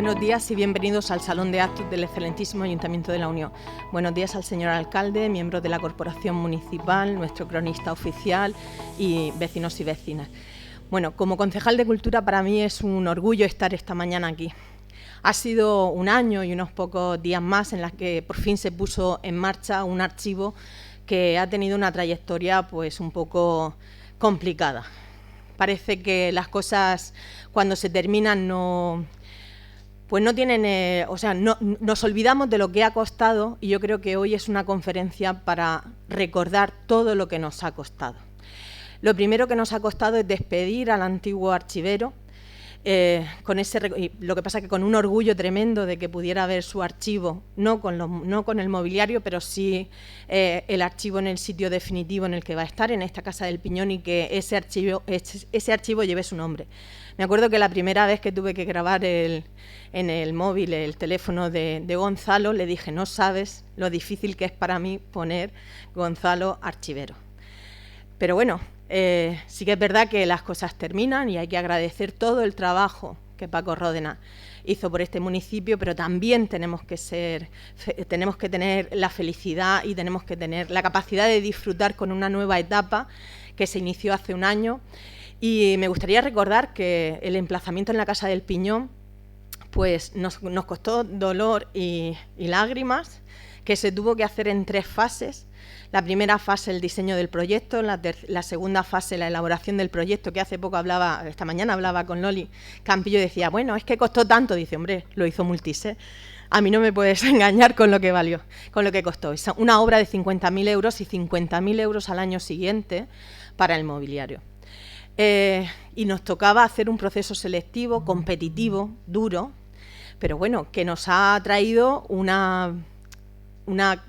Buenos días y bienvenidos al Salón de Actos del Excelentísimo Ayuntamiento de la Unión. Buenos días al señor alcalde, miembros de la Corporación Municipal, nuestro cronista oficial y vecinos y vecinas. Bueno, como concejal de Cultura para mí es un orgullo estar esta mañana aquí. Ha sido un año y unos pocos días más en los que por fin se puso en marcha un archivo que ha tenido una trayectoria pues un poco complicada. Parece que las cosas cuando se terminan no tienen, nos olvidamos de lo que ha costado y yo creo que hoy es una conferencia para recordar todo lo que nos ha costado. Lo primero que nos ha costado es despedir al antiguo archivero, lo que pasa es que con un orgullo tremendo de que pudiera ver su archivo, no con el mobiliario, pero sí el archivo en el sitio definitivo en el que va a estar, en esta Casa del Piñón, y que ese archivo lleve su nombre. Me acuerdo que la primera vez que tuve que grabar en el móvil el teléfono de Gonzalo, le dije, no sabes lo difícil que es para mí poner Gonzalo Archivero. Pero bueno, sí que es verdad que las cosas terminan y hay que agradecer todo el trabajo que Paco Ródena hizo por este municipio, pero también tenemos que tener la felicidad y tenemos que tener la capacidad de disfrutar con una nueva etapa que se inició hace un año. Y me gustaría recordar que el emplazamiento en la Casa del Piñón pues nos costó dolor y lágrimas, que se tuvo que hacer en 3 fases. La primera fase, el diseño del proyecto, la segunda fase, la elaboración del proyecto, que esta mañana hablaba con Loli Campillo y decía, bueno, es que costó tanto. Dice, hombre, lo hizo Multiset. A mí no me puedes engañar con lo que valió, con lo que costó. Es una obra de 50.000 euros y 50.000 euros al año siguiente para el mobiliario. Y nos tocaba hacer un proceso selectivo, competitivo, duro, pero bueno, que nos ha traído una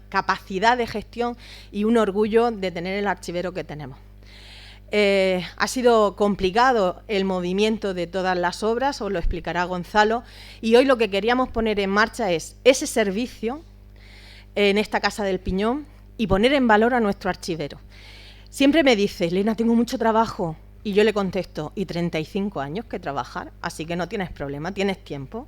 capacidad de gestión y un orgullo de tener el archivero que tenemos. Ha sido complicado el movimiento de todas las obras, os lo explicará Gonzalo, y hoy lo que queríamos poner en marcha es ese servicio en esta Casa del Piñón y poner en valor a nuestro archivero. Siempre me dice, Elena, tengo mucho trabajo, y yo le contesto, y 35 años que trabajar, así que no tienes problema, tienes tiempo.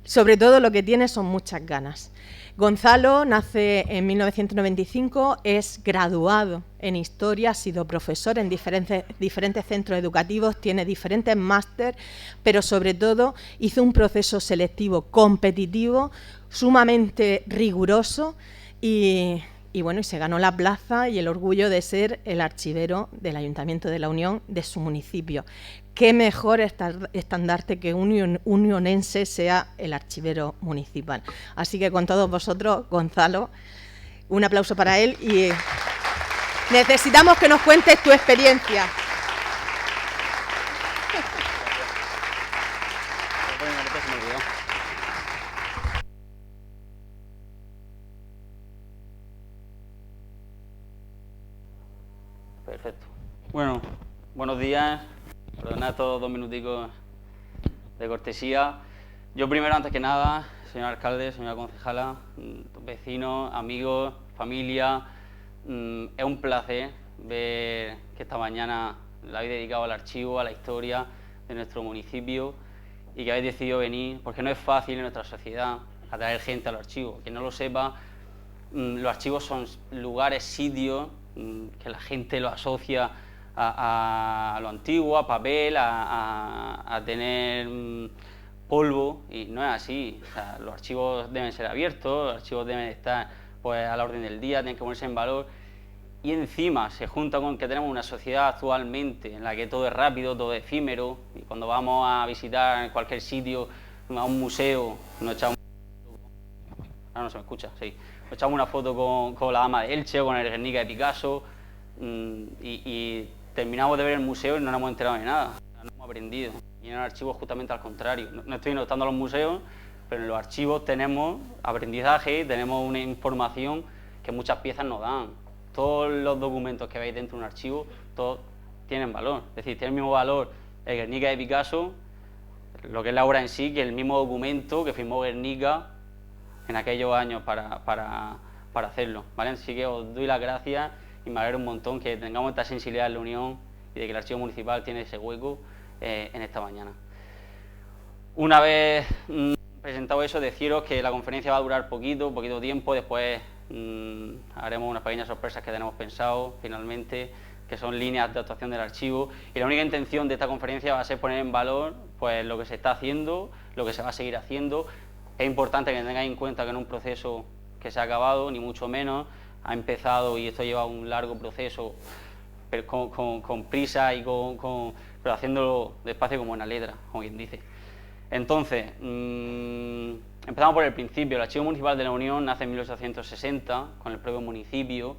Sobre todo lo que tienes son muchas ganas. Gonzalo nace en 1995, es graduado en Historia, ha sido profesor en diferentes centros educativos, tiene diferentes máster, pero sobre todo hizo un proceso selectivo competitivo, sumamente riguroso y se ganó la plaza y el orgullo de ser el archivero del Ayuntamiento de la Unión de su municipio. Qué mejor estandarte que un unionense sea el archivero municipal. Así que con todos vosotros, Gonzalo, un aplauso para él y necesitamos que nos cuentes tu experiencia. Perfecto. Bueno, buenos días. Perdonad todos 2 minuticos de cortesía. Yo primero, antes que nada, señor alcalde, señora concejala, vecinos, amigos, familia, es un placer ver que esta mañana la habéis dedicado al archivo, a la historia de nuestro municipio y que habéis decidido venir, porque no es fácil en nuestra sociedad atraer gente al archivo. Quien no lo sepa, los archivos son lugares, sitios que la gente lo asocia a lo antiguo, a papel, a tener polvo, y no es así. O sea, los archivos deben ser abiertos, los archivos deben estar pues, a la orden del día, tienen que ponerse en valor, y encima se junta con que tenemos una sociedad actualmente en la que todo es rápido, todo es efímero, y cuando vamos a visitar cualquier sitio, a un museo, nos echamos... Ah, no se me escucha, sí. Nos echamos una foto con la Dama de Elche, con el Guernica de Picasso, y terminamos de ver el museo y no nos hemos enterado de nada, no hemos aprendido. Y en el archivo justamente al contrario. No estoy notando a los museos, pero en los archivos tenemos aprendizaje, tenemos una información que muchas piezas nos dan. Todos los documentos que veis dentro de un archivo, todos tienen valor. Es decir, tiene el mismo valor el Guernica de Picasso, lo que es la obra en sí, que el mismo documento que firmó Guernica en aquellos años para hacerlo, ¿vale? Así que os doy las gracias y me alegro un montón que tengamos esta sensibilidad en la Unión y de que el archivo municipal tiene ese hueco en esta mañana. Una vez presentado eso, deciros que la conferencia va a durar poquito tiempo, después haremos unas pequeñas sorpresas que tenemos pensado finalmente, que son líneas de actuación del archivo, y la única intención de esta conferencia va a ser poner en valor pues lo que se está haciendo, lo que se va a seguir haciendo. Es importante que tengáis en cuenta que no es un proceso que se ha acabado, ni mucho menos, ha empezado y esto lleva un largo proceso, pero con prisa y pero haciéndolo despacio como una letra, como quien dice. Entonces, empezamos por el principio. El Archivo Municipal de la Unión nace en 1860 con el propio municipio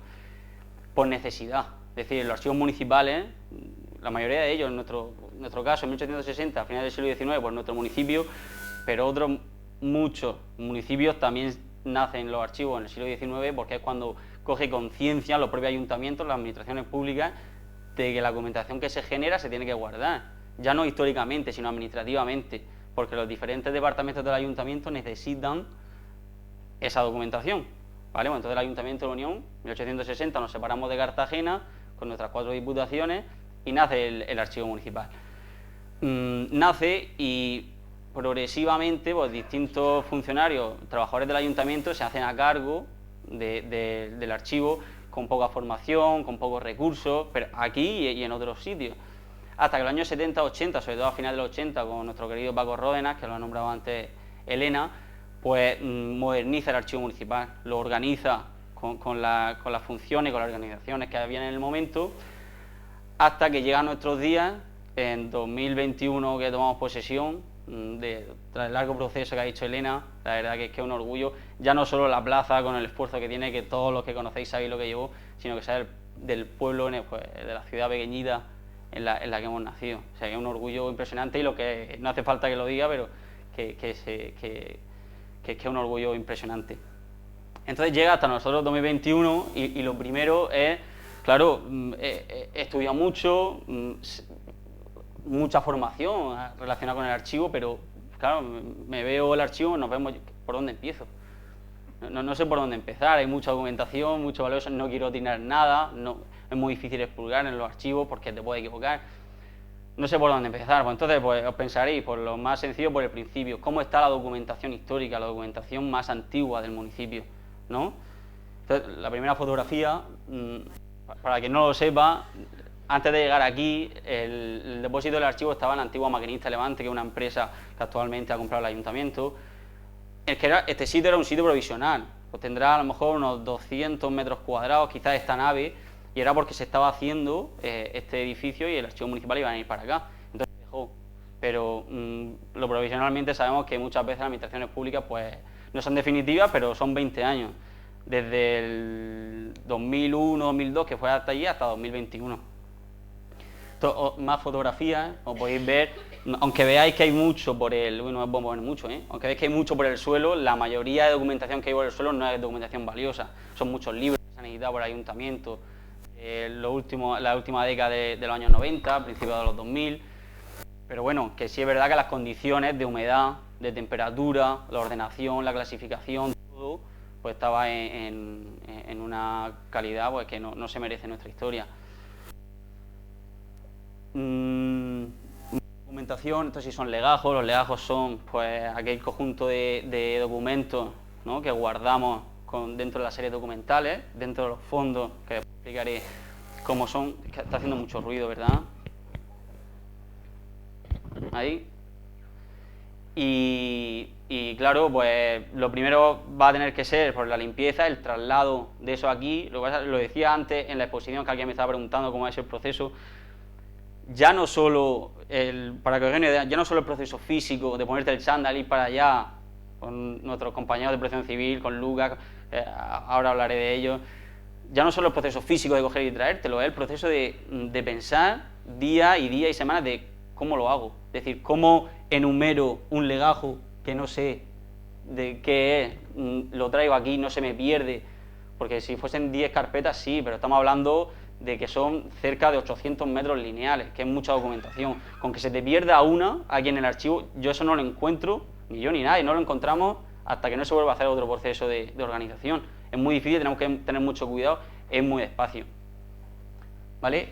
por necesidad. Es decir, los archivos municipales, la mayoría de ellos, en nuestro caso, en 1860, a finales del siglo XIX, por nuestro municipio, pero otros muchos municipios también nacen los archivos en el siglo XIX porque es cuando coge conciencia los propios ayuntamientos, las administraciones públicas, de que la documentación que se genera se tiene que guardar, ya no históricamente, sino administrativamente, porque los diferentes departamentos del ayuntamiento necesitan esa documentación, ¿vale? Bueno, entonces el Ayuntamiento de la Unión, en 1860 nos separamos de Cartagena con nuestras 4 diputaciones y nace el Archivo Municipal. Nace y progresivamente pues, distintos funcionarios, trabajadores del ayuntamiento se hacen a cargo del archivo con poca formación, con pocos recursos, pero aquí y en otros sitios. Hasta que en los años 70-80, sobre todo a finales de los 80, con nuestro querido Paco Ródenas, que lo ha nombrado antes Elena, pues moderniza el archivo municipal, lo organiza con las funciones y con las organizaciones que había en el momento, hasta que llega a nuestros días, en 2021 que tomamos posesión, tras el largo proceso que ha dicho Elena, la verdad que es un orgullo, ya no solo la plaza con el esfuerzo que tiene, que todos los que conocéis sabéis lo que llevó, sino que sea del pueblo, pues, de la ciudad pequeñita en la que hemos nacido. O sea, que es un orgullo impresionante y lo que no hace falta que lo diga, pero que es un orgullo impresionante. Entonces llega hasta nosotros 2021 y lo primero es, claro, he estudiado mucho, mucha formación relacionada con el archivo, pero claro, me veo el archivo, nos vemos, ¿por dónde empiezo? No sé por dónde empezar, hay mucha documentación, mucho valioso, no quiero tirar nada, es muy difícil expurgar en los archivos porque te puedes equivocar. No sé por dónde empezar, pues entonces pues, os pensaréis por lo más sencillo, por el principio, cómo está la documentación histórica, la documentación más antigua del municipio, ¿no? Entonces, la primera fotografía, para quien no lo sepa, antes de llegar aquí, el depósito del archivo estaba en la antigua Maquinista Levante, que es una empresa que actualmente ha comprado el ayuntamiento. Este sitio era un sitio provisional, pues tendrá a lo mejor unos 200 metros cuadrados, quizás esta nave, y era porque se estaba haciendo este edificio y el archivo municipal iba a ir para acá. Entonces se dejó, pero lo provisionalmente sabemos que muchas veces las administraciones públicas pues no son definitivas, pero son 20 años, desde el 2001-2002, que fue hasta allí, hasta 2021. Entonces, más fotografías, como podéis ver, aunque veáis que hay mucho por el... Uy, no me puedo mover mucho, aunque veáis que hay mucho por el suelo, la mayoría de documentación que hay por el suelo no es documentación valiosa, son muchos libros que se han editado por el ayuntamiento, la última década de los años 90, principios de los 2000, pero bueno, que sí es verdad que las condiciones de humedad, de temperatura, la ordenación, la clasificación, todo, pues estaba en una calidad pues, que no se merece nuestra historia. Documentación, estos sí son legajos, los legajos son pues aquel conjunto de documentos, ¿no? Que guardamos dentro de las series documentales, dentro de los fondos, que explicaré cómo son. Es que está haciendo mucho ruido, ¿verdad? Ahí. Y claro, pues lo primero va a tener que ser por la limpieza, el traslado de eso aquí. Lo decía antes en la exposición, que alguien me estaba preguntando cómo es el proceso. Ya no solo, para que os hagáis una idea, ya no solo el proceso físico de ponerte el chándal y ir para allá con nuestros compañeros de Protección Civil, con Lucas, ahora hablaré de ello, ya no solo el proceso físico de coger y traértelo, es el proceso de pensar día y semana de cómo lo hago, es decir, cómo enumero un legajo que no sé de qué es, lo traigo aquí, no se me pierde, porque si fuesen 10 carpetas sí, pero estamos hablando de que son cerca de 800 metros lineales, que es mucha documentación. Con que se te pierda una aquí en el archivo, yo eso no lo encuentro, ni yo ni nadie, no lo encontramos hasta que no se vuelva a hacer otro proceso de organización. Es muy difícil, tenemos que tener mucho cuidado, es muy despacio. ¿Vale?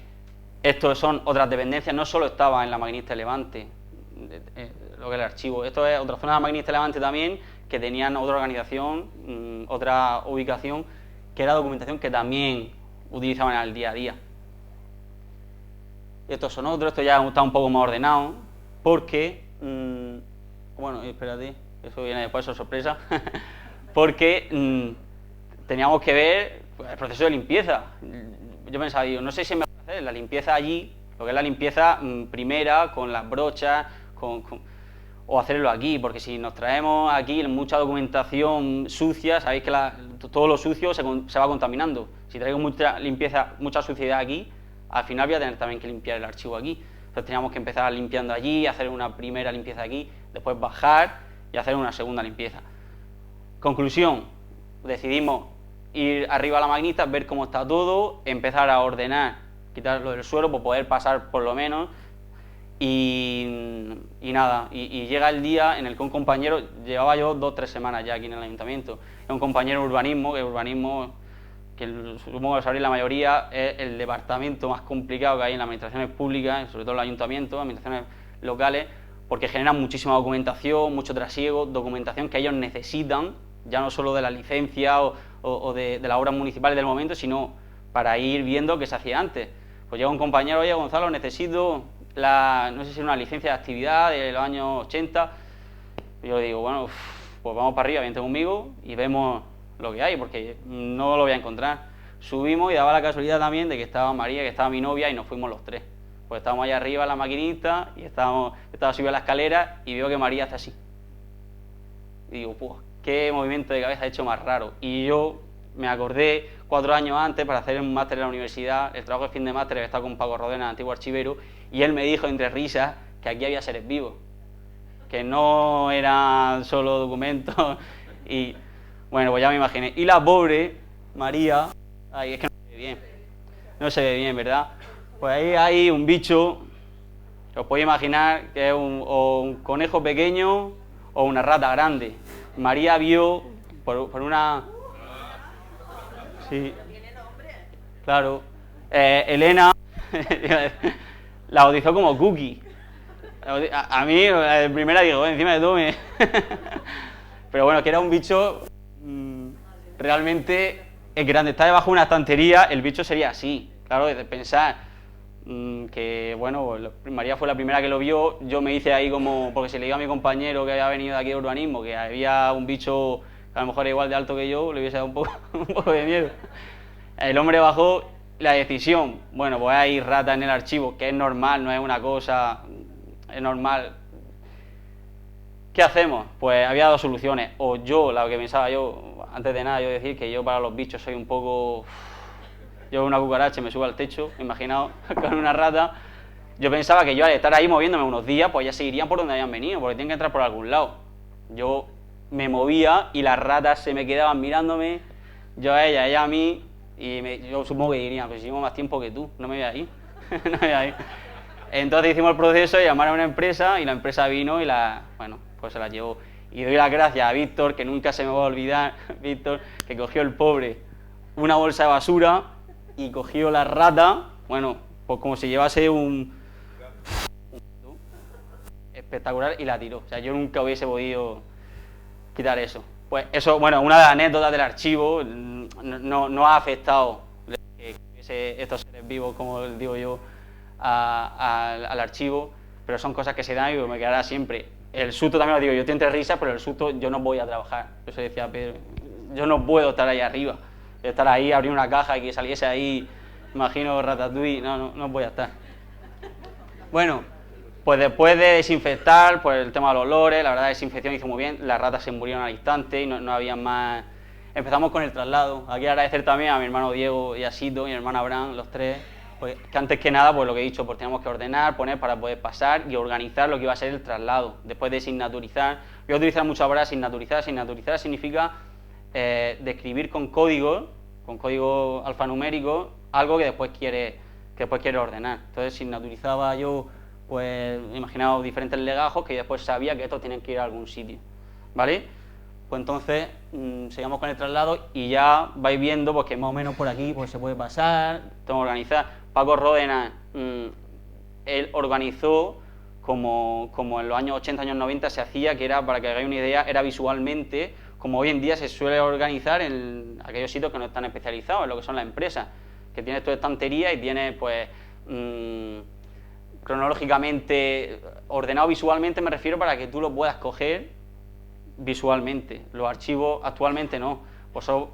Estos son otras dependencias, no solo estaba en la Maquinista Levante, lo que es el archivo. Esto es otra zona de la maquinista Levante también, que tenían otra organización, otra ubicación, que era documentación que también utilizaban en el día a día. Estos son otros, esto ya está un poco más ordenado, porque, bueno, espérate, eso viene después, eso es sorpresa, porque teníamos que ver el proceso de limpieza. Yo pensaba, digo, no sé si me va a hacer la limpieza allí, lo que es la limpieza primera, con las brochas, o hacerlo aquí, porque si nos traemos aquí mucha documentación sucia, sabéis que todo lo sucio se va contaminando. Si traigo mucha limpieza, mucha suciedad aquí, al final voy a tener también que limpiar el archivo aquí. Entonces teníamos que empezar limpiando allí, hacer una primera limpieza aquí, después bajar y hacer una segunda limpieza. Conclusión, decidimos ir arriba a la maquinista, ver cómo está todo, empezar a ordenar, quitar lo del suelo, para poder pasar por lo menos. Y nada, y llega el día en el que un compañero, llevaba yo 2 o 3 semanas ya aquí en el ayuntamiento, es un compañero de urbanismo, que supongo que sabréis la mayoría, es el departamento más complicado que hay en las administraciones públicas, sobre todo en los ayuntamientos, administraciones locales, porque generan muchísima documentación, mucho trasiego, documentación que ellos necesitan, ya no solo de la licencia o de las obras municipales del momento, sino para ir viendo qué se hacía antes. Pues llega un compañero, oye Gonzalo, necesito no sé si una licencia de actividad de los años 80, y yo le digo, bueno, pues vamos para arriba, vente conmigo y vemos lo que hay, porque no lo voy a encontrar. Subimos y daba la casualidad también de que estaba María, que estaba mi novia, y nos fuimos los 3. Pues estábamos allá arriba en la maquinita y estaba subiendo la escalera y veo que María está así. Y digo, pues, qué movimiento de cabeza ha hecho más raro. Y yo me acordé 4 años antes para hacer un máster en la universidad, el trabajo de fin de máster había estado con Paco Rodena, antiguo archivero, y él me dijo entre risas que aquí había seres vivos, que no eran solo documentos. Y bueno, pues ya me imaginé. Y la pobre María, ay, es que no se ve bien, no se ve bien, ¿verdad? Pues ahí hay un bicho, os podéis imaginar que es o un conejo pequeño o una rata grande. María vio por una... Sí, claro. Elena la bautizó como Cookie. A mí, de primera digo, encima de todo me... Pero bueno, que era un bicho realmente grande. Está debajo de una estantería, el bicho sería así. Claro, de pensar que, bueno, María fue la primera que lo vio, yo me hice ahí como... Porque se le digo a mi compañero que había venido de aquí de urbanismo, que había un bicho que a lo mejor era igual de alto que yo, le hubiese dado un poco de miedo. El hombre bajó, la decisión, bueno, pues hay rata en el archivo, que es normal, no es una cosa, es normal. ¿Qué hacemos? Pues había 2 soluciones, o yo, lo que pensaba yo, antes de nada yo decir que yo para los bichos soy un poco... Yo una cucaracha me subo al techo, imaginaos, con una rata. Yo pensaba que yo al estar ahí moviéndome unos días, pues ya seguirían por donde habían venido, porque tienen que entrar por algún lado. Yo me movía y las ratas se me quedaban mirándome, yo a ella a mí, y yo supongo que dirían, pues si llevo más tiempo que tú, no me voy a ir, no me voy a ir. Entonces hicimos el proceso de llamar a una empresa, y la empresa vino y bueno, pues se la llevó. Y doy las gracias a Víctor, que nunca se me va a olvidar, Víctor, que cogió el pobre una bolsa de basura y cogió la rata, bueno, pues como si llevase un espectacular, y la tiró. O sea, yo nunca hubiese podido quitar eso. Pues eso, bueno, una de las anécdotas del archivo, no ha afectado estos seres vivos, como digo yo, al archivo, pero son cosas que se dan y me quedará siempre. El susto también lo digo, yo estoy entre risas, pero el susto yo no voy a trabajar. Eso decía Pedro, yo no puedo estar ahí arriba, estar ahí, abrir una caja y que saliese ahí, imagino Ratatouille, no voy a estar. Bueno, pues después de desinfectar, pues el tema de los olores, la verdad la desinfección hizo muy bien, las ratas se murieron al instante y no había más. Empezamos con el traslado. Aquí agradecer también a mi hermano Diego y a Sito y a mi hermana Abraham, los 3, pues que antes que nada, pues lo que he dicho, pues teníamos que ordenar, poner para poder pasar y organizar lo que iba a ser el traslado. Después de signaturizar, voy a utilizar muchas palabras, signaturizar. Signaturizar significa describir con código alfanumérico, algo que después quiere ordenar. Entonces signaturizaba yo, pues imaginaba diferentes legajos que después sabía que estos tienen que ir a algún sitio, ¿vale? Pues entonces seguimos con el traslado y ya vais viendo pues que más o menos por aquí pues se puede pasar, tengo que organizar. Paco Ródena, él organizó como en los años 80, años 90 se hacía, que era, para que hagáis una idea, era visualmente, como hoy en día se suele organizar en aquellos sitios que no están especializados, en lo que son las empresas, que tienes tu estantería y tienes, pues, cronológicamente ordenado visualmente, me refiero, para que tú lo puedas coger visualmente. Los archivos actualmente no. Vosotros,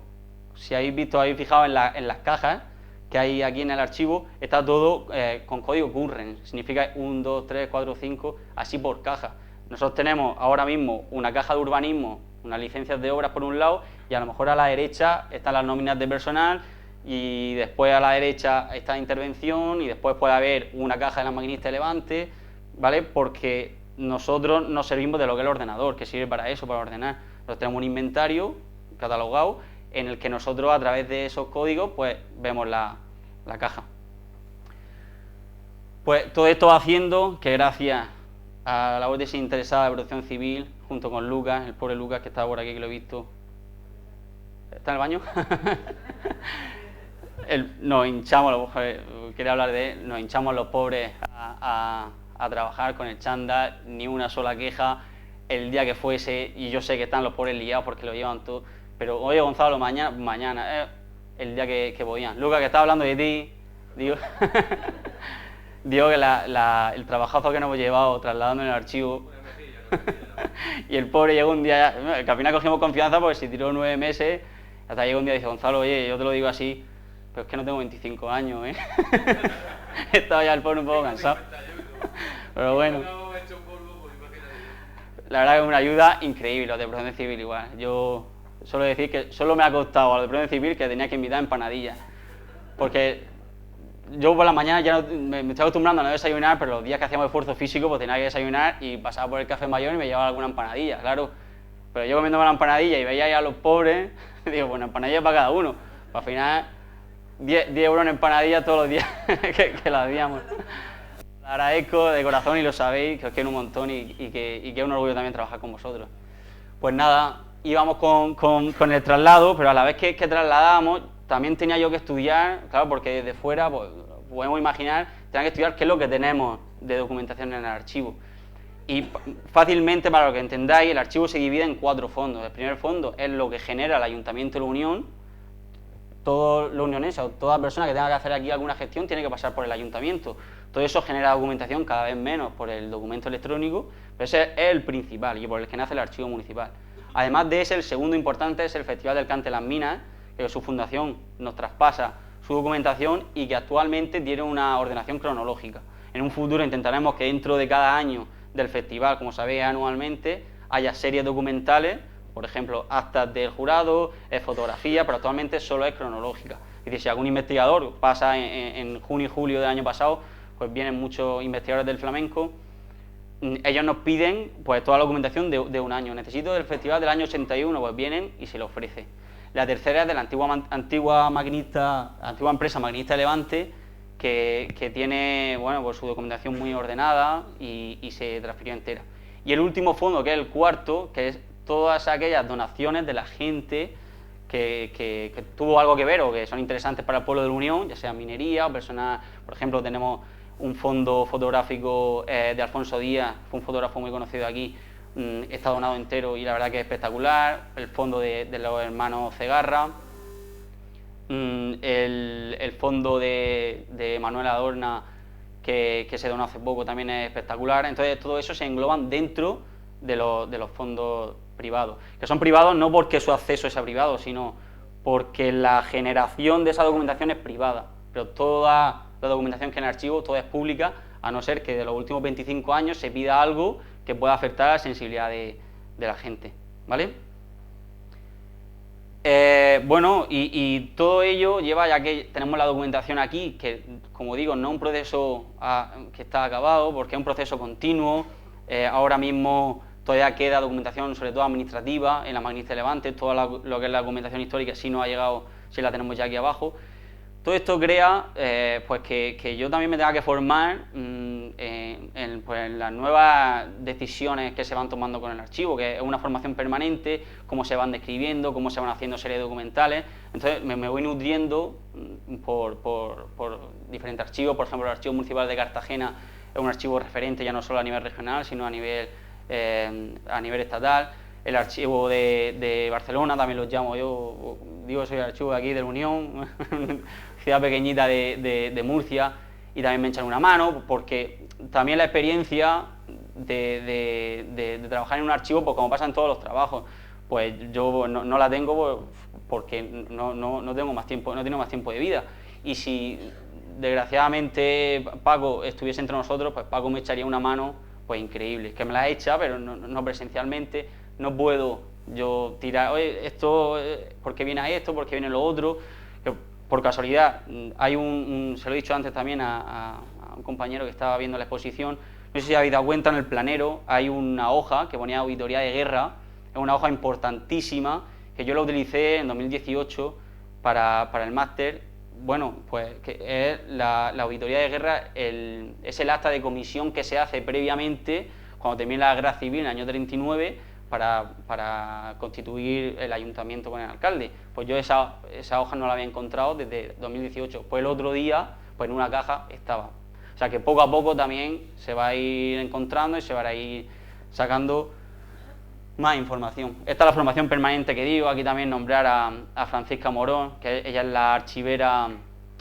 si habéis visto, habéis fijado en las cajas que hay aquí en el archivo, está todo con código current, significa 1, 2, 3, 4, 5, así por caja. Nosotros tenemos ahora mismo una caja de urbanismo, unas licencias de obras por un lado, y a lo mejor a la derecha están las nóminas de personal, y después a la derecha está intervención, y después puede haber una caja de la maquinista de Levante, ¿vale? Porque nosotros nos servimos de lo que es el ordenador, que sirve para eso, para ordenar. Nosotros tenemos un inventario catalogado en el que nosotros, a través de esos códigos, pues vemos la caja. Pues todo esto va haciendo que, gracias a la labor desinteresada de Protección Civil, junto con Lucas, el pobre Lucas que está por aquí, que lo he visto. ¿Está en el baño? Nos hinchamos, quería hablar de él, nos hinchamos los pobres a trabajar con el chándal, ni una sola queja el día que fuese, y yo sé que están los pobres liados porque lo llevan todo, pero oye, Gonzalo, mañana el día que podían. Lucas, que estaba hablando de ti, digo, digo que el trabajazo que nos hemos llevado trasladando en el archivo, y el pobre llegó un día, que al final cogimos confianza porque se tiró 9 meses, hasta llegó un día y dice, Gonzalo, oye, yo te lo digo así, pero es que no tengo 25 años, ¿eh? Estaba ya el pobre un poco cansado. Pero bueno, la verdad que es una ayuda increíble, los de Protección Civil igual. Yo suelo decir que solo me ha costado a los de Protección Civil que tenía que invitar empanadillas, porque yo por la mañana ya me estoy acostumbrando a no desayunar, pero los días que hacíamos esfuerzo físico pues tenía que desayunar y pasaba por el café mayor y me llevaba alguna empanadilla, claro. Pero yo comiéndome la empanadilla y veía ahí a los pobres, digo, bueno, empanadilla para cada uno. Al final, 10 euros en empanadillas todos los días que la hacíamos. Le agradezco de corazón y lo sabéis, que os quiero un montón y que es un orgullo también trabajar con vosotros. Pues nada, íbamos con el traslado, pero a la vez que trasladábamos, también tenía yo que estudiar, claro, porque desde fuera, pues, podemos imaginar, tenía que estudiar qué es lo que tenemos de documentación en el archivo. Y fácilmente, para lo que entendáis, el archivo se divide en 4 fondos. El primer fondo es lo que genera el Ayuntamiento de la Unión. Todos los unioneses o toda persona que tenga que hacer aquí alguna gestión tiene que pasar por el Ayuntamiento. Todo eso genera documentación cada vez menos por el documento electrónico, pero ese es el principal y por el que nace el archivo municipal. Además de ese, el segundo importante es el Festival del Cante de las Minas, que su fundación nos traspasa su documentación y que actualmente tiene una ordenación cronológica. En un futuro intentaremos que dentro de cada año del festival, como sabéis anualmente, haya series documentales, por ejemplo, actas del jurado, fotografía, pero actualmente solo es cronológica. Es decir, si algún investigador pasa en junio y julio del año pasado, pues vienen muchos investigadores del flamenco, ellos nos piden pues toda la documentación de un año. Necesito del festival del año 81, pues vienen y se lo ofrece. La tercera es de la antigua empresa Maquinista de Levante, que tiene, bueno, pues su documentación muy ordenada y se transfirió entera. Y el último fondo, que es el cuarto, que es todas aquellas donaciones de la gente que tuvo algo que ver o que son interesantes para el pueblo de la Unión, ya sea minería o personas. Por ejemplo, tenemos un fondo fotográfico de Alfonso Díaz, fue un fotógrafo muy conocido aquí, está donado entero y la verdad que es espectacular. El fondo de los hermanos Cegarra, el fondo de Manuel Adorna, que se donó hace poco, también es espectacular. Entonces todo eso se engloban dentro de los fondos privados, que son privados no porque su acceso sea privado, sino porque la generación de esa documentación es privada, pero toda la documentación que en el archivo, toda es pública, a no ser que de los últimos 25 años se pida algo que pueda afectar a la sensibilidad de la gente, ¿vale? Bueno, y todo ello lleva, ya que tenemos la documentación aquí, que como digo, no es un proceso que está acabado, porque es un proceso continuo. Ahora mismo todavía queda documentación, sobre todo administrativa, en la Maquinista de Levante. Todo lo que es la documentación histórica sí nos ha llegado, sí la tenemos ya aquí abajo. Todo esto crea pues que yo también me tenga que formar en las nuevas decisiones que se van tomando con el archivo, que es una formación permanente, cómo se van describiendo, cómo se van haciendo series documentales. Entonces me voy nutriendo por diferentes archivos. Por ejemplo, el Archivo Municipal de Cartagena es un archivo referente ya no solo a nivel regional, sino a nivel estatal. El archivo de Barcelona también lo llamo yo, digo, soy el archivo de aquí de la Unión, ciudad pequeñita de Murcia, y también me echan una mano, porque también la experiencia de trabajar en un archivo, pues como pasa en todos los trabajos, pues yo no la tengo porque no tengo más tiempo, no tengo más tiempo de vida. Y si desgraciadamente Paco estuviese entre nosotros, pues Paco me echaría una mano, pues increíble, que me la echa, pero no presencialmente. No puedo yo tirar, oye, esto, ¿por qué viene esto? ¿Por qué viene lo otro? Que por casualidad, hay se lo he dicho antes también a un compañero que estaba viendo la exposición, no sé si habéis dado cuenta, en el planero hay una hoja que ponía auditoría de guerra, es una hoja importantísima, que yo la utilicé en 2018 para el máster. Bueno, pues que es la auditoría de guerra, es el acta de comisión que se hace previamente, cuando termina la guerra civil en el año 39, para constituir el ayuntamiento con el alcalde. Pues yo esa hoja no la había encontrado desde 2018. Pues el otro día, pues en una caja estaba. O sea que poco a poco también se va a ir encontrando y se va a ir sacando más información. Esta es la formación permanente que digo. Aquí también nombrar a Francisca Morón, que ella es la archivera,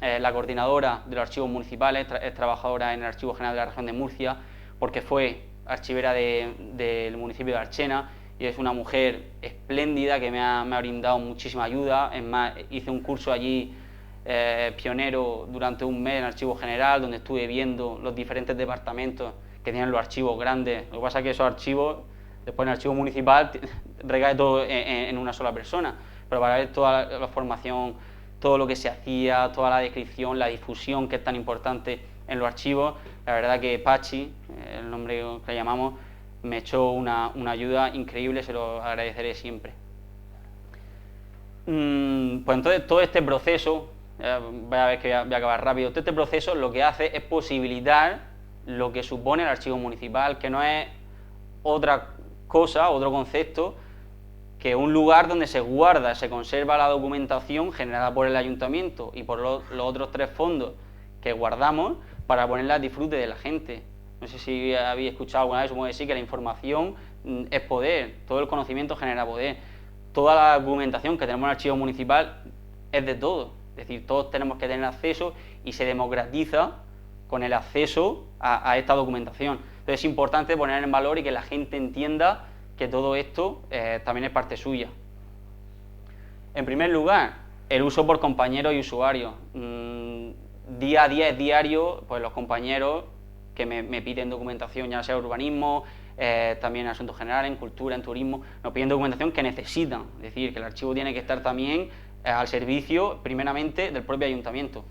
la coordinadora de los archivos municipales, es trabajadora en el Archivo General de la Región de Murcia, porque fue archivera del municipio de Archena, y es una mujer espléndida que me ha brindado muchísima ayuda. Es más, hice un curso allí pionero durante un mes en Archivo General, donde estuve viendo los diferentes departamentos que tienen los archivos grandes. Lo que pasa es que esos archivos, después en el archivo municipal, recae todo en una sola persona, pero para ver toda la formación, todo lo que se hacía, toda la descripción, la difusión que es tan importante en los archivos, la verdad que Pachi, el nombre que le llamamos, me echó una ayuda increíble, se lo agradeceré siempre. Pues entonces todo este proceso, voy a ver que voy a acabar rápido, todo este proceso lo que hace es posibilitar lo que supone el archivo municipal, que no es otra cosa, otro concepto, que un lugar donde se guarda, se conserva la documentación generada por el ayuntamiento y por los otros 3 fondos que guardamos para ponerla a disfrute de la gente. No sé si habéis escuchado alguna vez, supongo que sí, que la información es poder, todo el conocimiento genera poder. Toda la documentación que tenemos en el archivo municipal es de todos, es decir, todos tenemos que tener acceso y se democratiza con el acceso a esta documentación. Entonces es importante poner en valor y que la gente entienda que todo esto también es parte suya. En primer lugar, el uso por compañeros y usuarios. Día a día es diario, pues los compañeros que me piden documentación, ya sea urbanismo, también en asuntos generales, en cultura, en turismo, nos piden documentación que necesitan. Es decir, que el archivo tiene que estar también al servicio, primeramente, del propio ayuntamiento.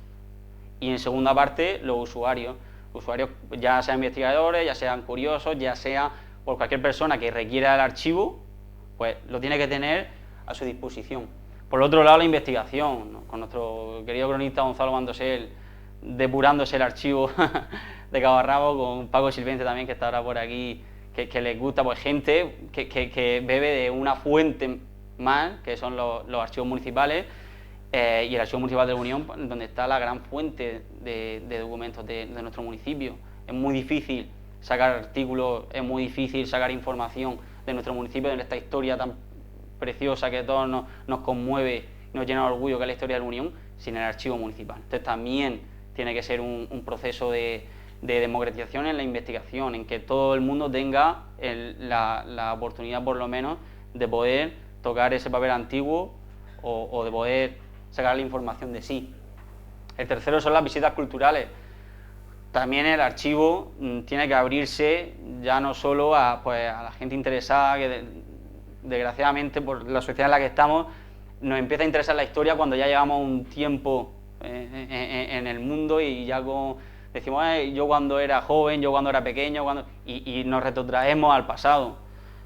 Y en segunda parte, los usuarios. Usuarios ya sean investigadores, ya sean curiosos, ya sea por cualquier persona que requiera el archivo, pues lo tiene que tener a su disposición. Por otro lado, la investigación, ¿no? Con nuestro querido cronista Gonzalo Mandosel, depurándose el archivo de Cabarrabo, con Paco Silvente también, que está ahora por aquí, que les gusta, pues gente que bebe de una fuente más, que son los archivos municipales, y el Archivo Municipal de la Unión, donde está la gran fuente de documentos de nuestro municipio. Es muy difícil sacar artículos, es muy difícil sacar información de nuestro municipio, de esta historia tan preciosa que a todos nos conmueve y nos llena de orgullo, que es la historia de la Unión, sin el archivo municipal. Entonces también tiene que ser un proceso de democratización en la investigación, en que todo el mundo tenga la oportunidad, por lo menos, de poder tocar ese papel antiguo o de poder sacar la información de sí. El tercero son las visitas culturales. También el archivo tiene que abrirse ya no solo a la gente interesada, que desgraciadamente por la sociedad en la que estamos nos empieza a interesar la historia cuando ya llevamos un tiempo en el mundo y ya decimos, yo cuando era joven, yo cuando era pequeño, y nos retrotraemos al pasado.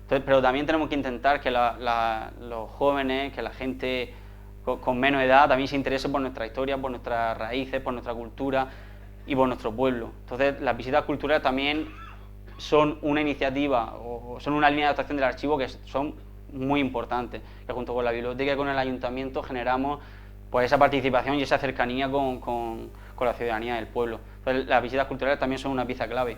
Entonces, pero también tenemos que intentar que los jóvenes, que la gente con menos edad también se interese por nuestra historia, por nuestras raíces, por nuestra cultura y por nuestro pueblo. Entonces, las visitas culturales también son una iniciativa o son una línea de actuación del archivo que son muy importantes, que junto con la biblioteca y con el ayuntamiento generamos pues esa participación y esa cercanía con con la ciudadanía del pueblo. Entonces, las visitas culturales también son una pieza clave.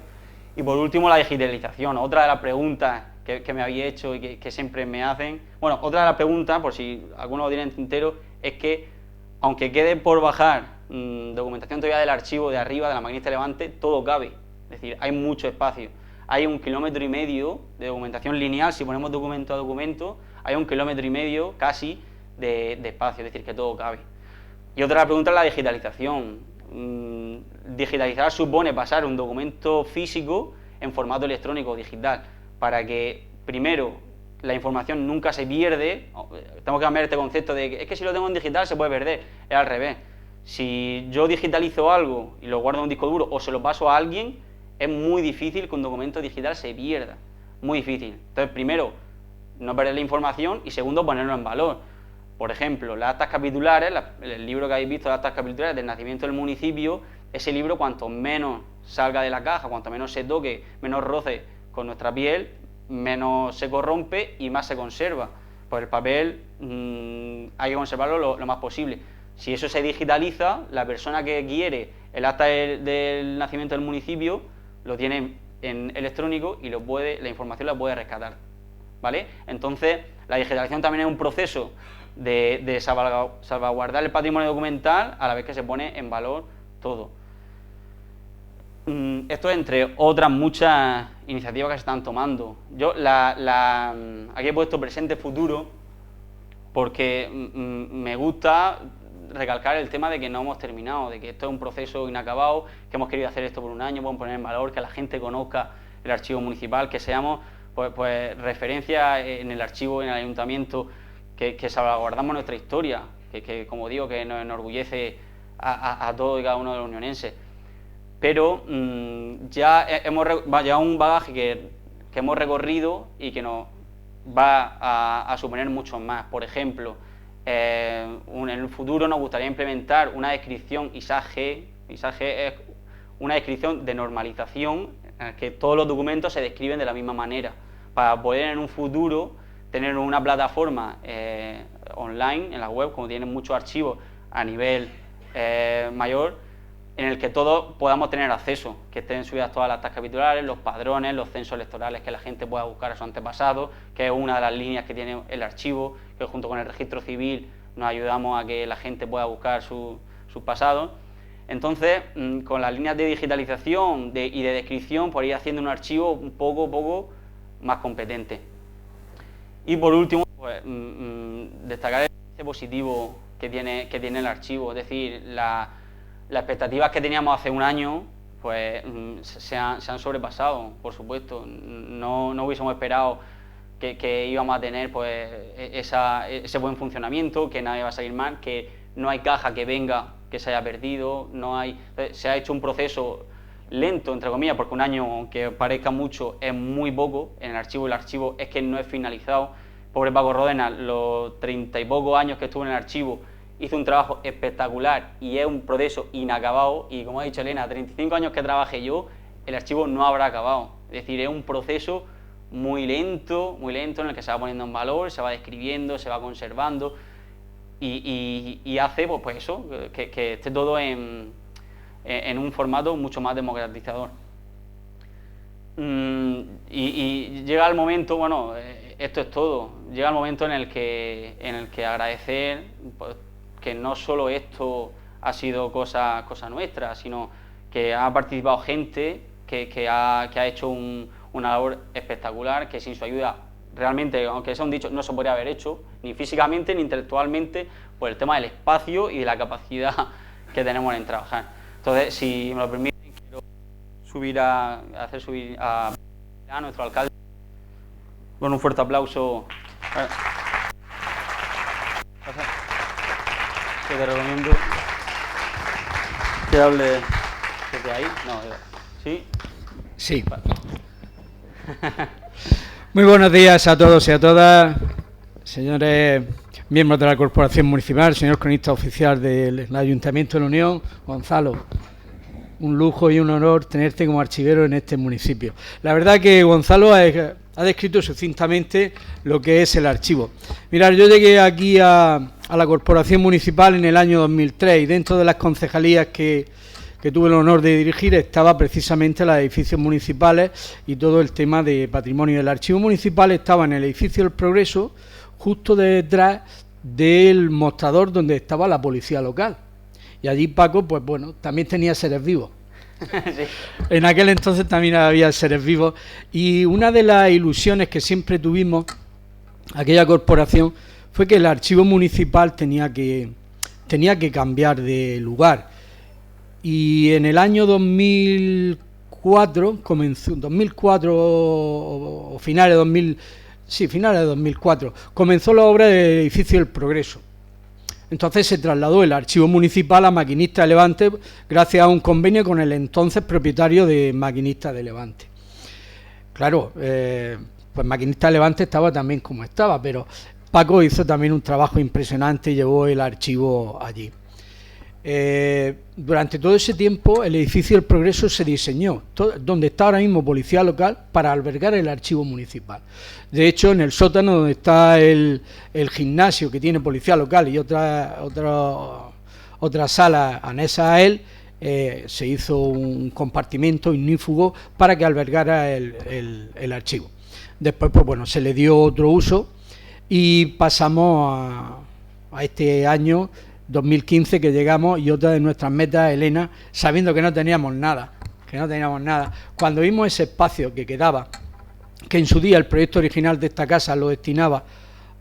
Y por último, la digitalización. Otra de las preguntas que me había hecho y que siempre me hacen... Bueno, otra de las preguntas, por si alguno lo tiene en tintero, es que, aunque quede por bajar documentación todavía del archivo de arriba, de la maquinista Levante, todo cabe. Es decir, hay mucho espacio. Hay 1,5 kilómetros de documentación lineal, si ponemos documento a documento, hay 1,5 kilómetros casi de espacio, es decir, que todo cabe. Y otra pregunta es la digitalización. Digitalizar supone pasar un documento físico en formato electrónico digital, para que, primero, la información nunca se pierde. Tengo que cambiar este concepto de que es que si lo tengo en digital se puede perder. Es al revés. Si yo digitalizo algo y lo guardo en un disco duro o se lo paso a alguien, es muy difícil que un documento digital se pierda. Muy difícil. Entonces, primero, no perder la información y segundo, ponerlo en valor. Por ejemplo, las actas capitulares, el libro que habéis visto, las actas capitulares del nacimiento del municipio, ese libro, cuanto menos salga de la caja, cuanto menos se toque, menos roce con nuestra piel, menos se corrompe y más se conserva. Pues el papel hay que conservarlo lo más posible. Si eso se digitaliza, la persona que quiere el acta del nacimiento del municipio lo tiene en electrónico y la información la puede rescatar, ¿vale? Entonces, la digitalización también es un proceso de salvaguardar el patrimonio documental a la vez que se pone en valor todo. Esto es entre otras muchas iniciativas que se están tomando. Yo aquí he puesto presente futuro porque me gusta recalcar el tema de que no hemos terminado, de que esto es un proceso inacabado, que hemos querido hacer esto por un año, podemos poner en valor, que la gente conozca el archivo municipal, que seamos pues referencia en el archivo, en el ayuntamiento, que salvaguardamos nuestra historia, que como digo, que nos enorgullece a todos y cada uno de los unionenses. Pero ya hemos llevado un bagaje que hemos recorrido y que nos va a suponer mucho más. Por ejemplo, en el futuro nos gustaría implementar una descripción ISAG. ISAG es una descripción de normalización en la que todos los documentos se describen de la misma manera, para poder en un futuro tener una plataforma online en la web, como tienen muchos archivos a nivel mayor, en el que todos podamos tener acceso, que estén subidas todas las actas capitulares, los padrones, los censos electorales, que la gente pueda buscar a sus antepasados, que es una de las líneas que tiene el archivo, que junto con el registro civil nos ayudamos a que la gente pueda buscar sus pasados. Entonces, con las líneas de digitalización y de descripción, por ir haciendo un archivo un poco más competente. Y por último, pues, destacar el balance positivo que tiene el archivo, es decir, las expectativas que teníamos hace un año pues se han sobrepasado, por supuesto. No hubiésemos esperado que íbamos a tener pues ese buen funcionamiento, que nadie va a salir mal, que no hay caja que venga que se haya perdido, se ha hecho un proceso lento, entre comillas, porque un año, aunque parezca mucho, es muy poco en el archivo, y el archivo es que no es finalizado. Pobre Paco Rodena, los 30 y pocos años que estuvo en el archivo, hizo un trabajo espectacular y es un proceso inacabado, y como ha dicho Elena, 35 años que trabajé yo, el archivo no habrá acabado. Es decir, es un proceso muy lento en el que se va poniendo en valor, se va describiendo, se va conservando y hace pues eso, que esté todo en un formato mucho más democratizador. Y llega el momento, bueno, esto es todo, llega el momento en el que agradecer pues, que no solo esto ha sido cosa nuestra, sino que ha participado gente que ha hecho una labor espectacular, que sin su ayuda realmente, aunque sea un dicho, no se podría haber hecho, ni físicamente ni intelectualmente, por el tema del espacio y de la capacidad que tenemos en trabajar. Entonces, si me lo permiten, quiero hacer subir a nuestro alcalde con un fuerte aplauso. Que te recomiendo que hable desde ahí. No, ¿sí? Sí. Muy buenos días a todos y a todas, señores miembros de la Corporación Municipal, señor cronista oficial del Ayuntamiento de la Unión, Gonzalo. Un lujo y un honor tenerte como archivero en este municipio. La verdad que Gonzalo ha descrito sucintamente lo que es el archivo. Mirad, yo llegué aquí a a la Corporación Municipal en el año 2003 y dentro de las concejalías que tuve el honor de dirigir estaba precisamente los edificios municipales y todo el tema de patrimonio. El archivo municipal estaba en el edificio del Progreso, justo detrás del mostrador donde estaba la policía local. Y allí Paco, pues bueno, también tenía seres vivos. Sí. En aquel entonces también había seres vivos. Y una de las ilusiones que siempre tuvimos, aquella corporación, fue que el archivo municipal tenía que cambiar de lugar. Y en el año 2004 comenzó, 2004 o finales de 2004, comenzó la obra del edificio del Progreso. Entonces se trasladó el archivo municipal a Maquinista de Levante gracias a un convenio con el entonces propietario de Maquinista de Levante. Claro, pues Maquinista de Levante estaba también como estaba, pero Paco hizo también un trabajo impresionante y llevó el archivo allí. Durante todo ese tiempo el edificio del Progreso se diseñó, donde está ahora mismo Policía Local, para albergar el archivo municipal. De hecho, en el sótano donde está el gimnasio que tiene Policía Local y otra sala anexa a él, se hizo un compartimento ignífugo para que albergara el archivo. Después, pues bueno, se le dio otro uso y pasamos a este año 2015 que llegamos, y otra de nuestras metas, Elena, sabiendo que no teníamos nada, cuando vimos ese espacio que quedaba, que en su día el proyecto original de esta casa lo destinaba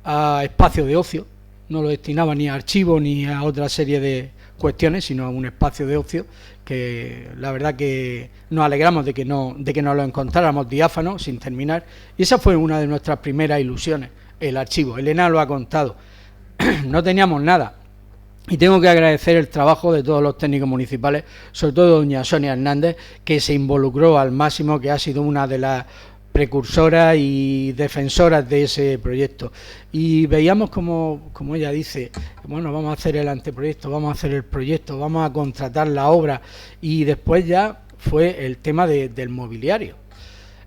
a espacio de ocio, no lo destinaba ni a archivo ni a otra serie de cuestiones, sino a un espacio de ocio, que la verdad que nos alegramos de que nos lo encontráramos diáfano, sin terminar, y esa fue una de nuestras primeras ilusiones, el archivo. Elena lo ha contado, no teníamos nada. Y tengo que agradecer el trabajo de todos los técnicos municipales, sobre todo doña Sonia Hernández, que se involucró al máximo, que ha sido una de las precursoras y defensoras de ese proyecto. Y veíamos como ella dice, bueno, vamos a hacer el anteproyecto, vamos a hacer el proyecto, vamos a contratar la obra, y después ya fue el tema del mobiliario.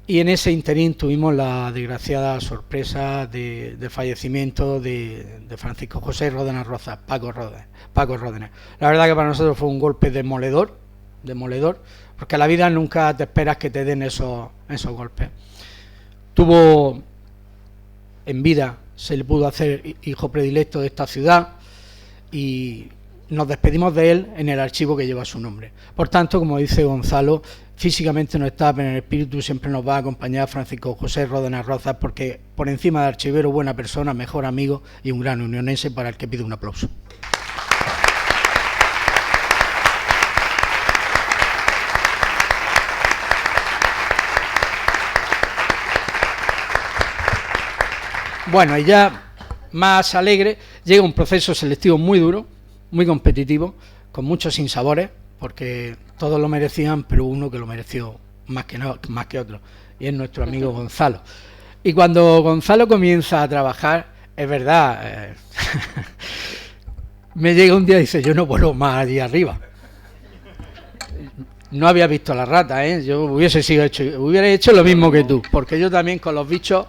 Y en ese interín tuvimos la desgraciada sorpresa de fallecimiento de Francisco José Ródenas Rozas, Paco Ródenas. La verdad que para nosotros fue un golpe demoledor, porque en la vida nunca te esperas que te den esos golpes. Tuvo en vida, se le pudo hacer hijo predilecto de esta ciudad, y nos despedimos de él en el archivo que lleva su nombre. Por tanto, como dice Gonzalo, físicamente no está, pero en el espíritu siempre nos va a acompañar Francisco José Ródenas Rozas, porque por encima de archivero, buena persona, mejor amigo y un gran unionense, para el que pido un aplauso. Bueno, y ya más alegre, llega un proceso selectivo muy duro, muy competitivo, con muchos sinsabores, porque todos lo merecían, pero uno que lo mereció más que otro, y es nuestro amigo Gonzalo. Y cuando Gonzalo comienza a trabajar, es verdad, me llega un día y dice, yo no vuelvo más allí arriba. No había visto la rata, yo hubiera hecho lo mismo que tú, porque yo también con los bichos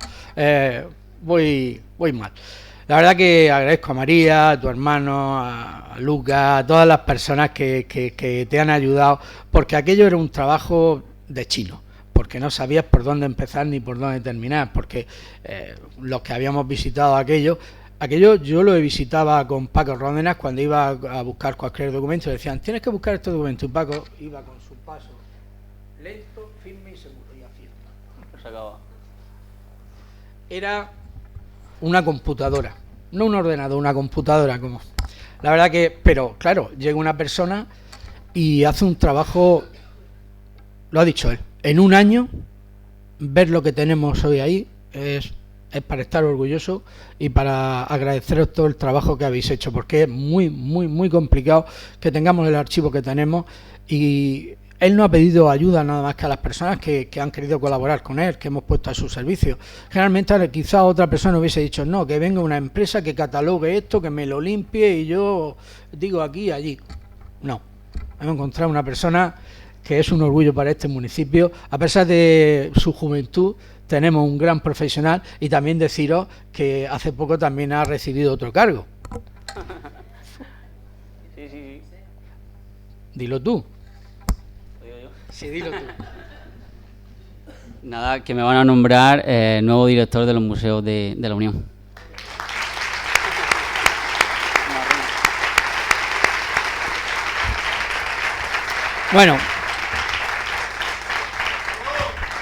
voy mal. La verdad que agradezco a María, a tu hermano, a Lucas, a todas las personas que te han ayudado, porque aquello era un trabajo de chino, porque no sabías por dónde empezar ni por dónde terminar, porque los que habíamos visitado aquello yo lo visitaba con Paco Ródenas cuando iba a buscar cualquier documento, decían, tienes que buscar este documento, y Paco iba con su paso lento, firme y seguro, y haciendo. Se acabó. Era una computadora, no un ordenador, una computadora, como la verdad que, pero claro, llega una persona y hace un trabajo, lo ha dicho él, en un año ver lo que tenemos hoy ahí es para estar orgulloso y para agradeceros todo el trabajo que habéis hecho, porque es muy complicado que tengamos el archivo que tenemos, y él no ha pedido ayuda nada más que a las personas que han querido colaborar con él, que hemos puesto a su servicio. Generalmente quizá otra persona hubiese dicho, no, que venga una empresa que catalogue esto, que me lo limpie y yo digo aquí y allí. No, hemos encontrado una persona que es un orgullo para este municipio. A pesar de su juventud, tenemos un gran profesional, y también deciros que hace poco también ha recibido otro cargo. Sí, sí, sí. Dilo tú. Lo digo yo. Sí, dilo tú. Nada, que me van a nombrar nuevo director de los museos de la Unión. Bueno,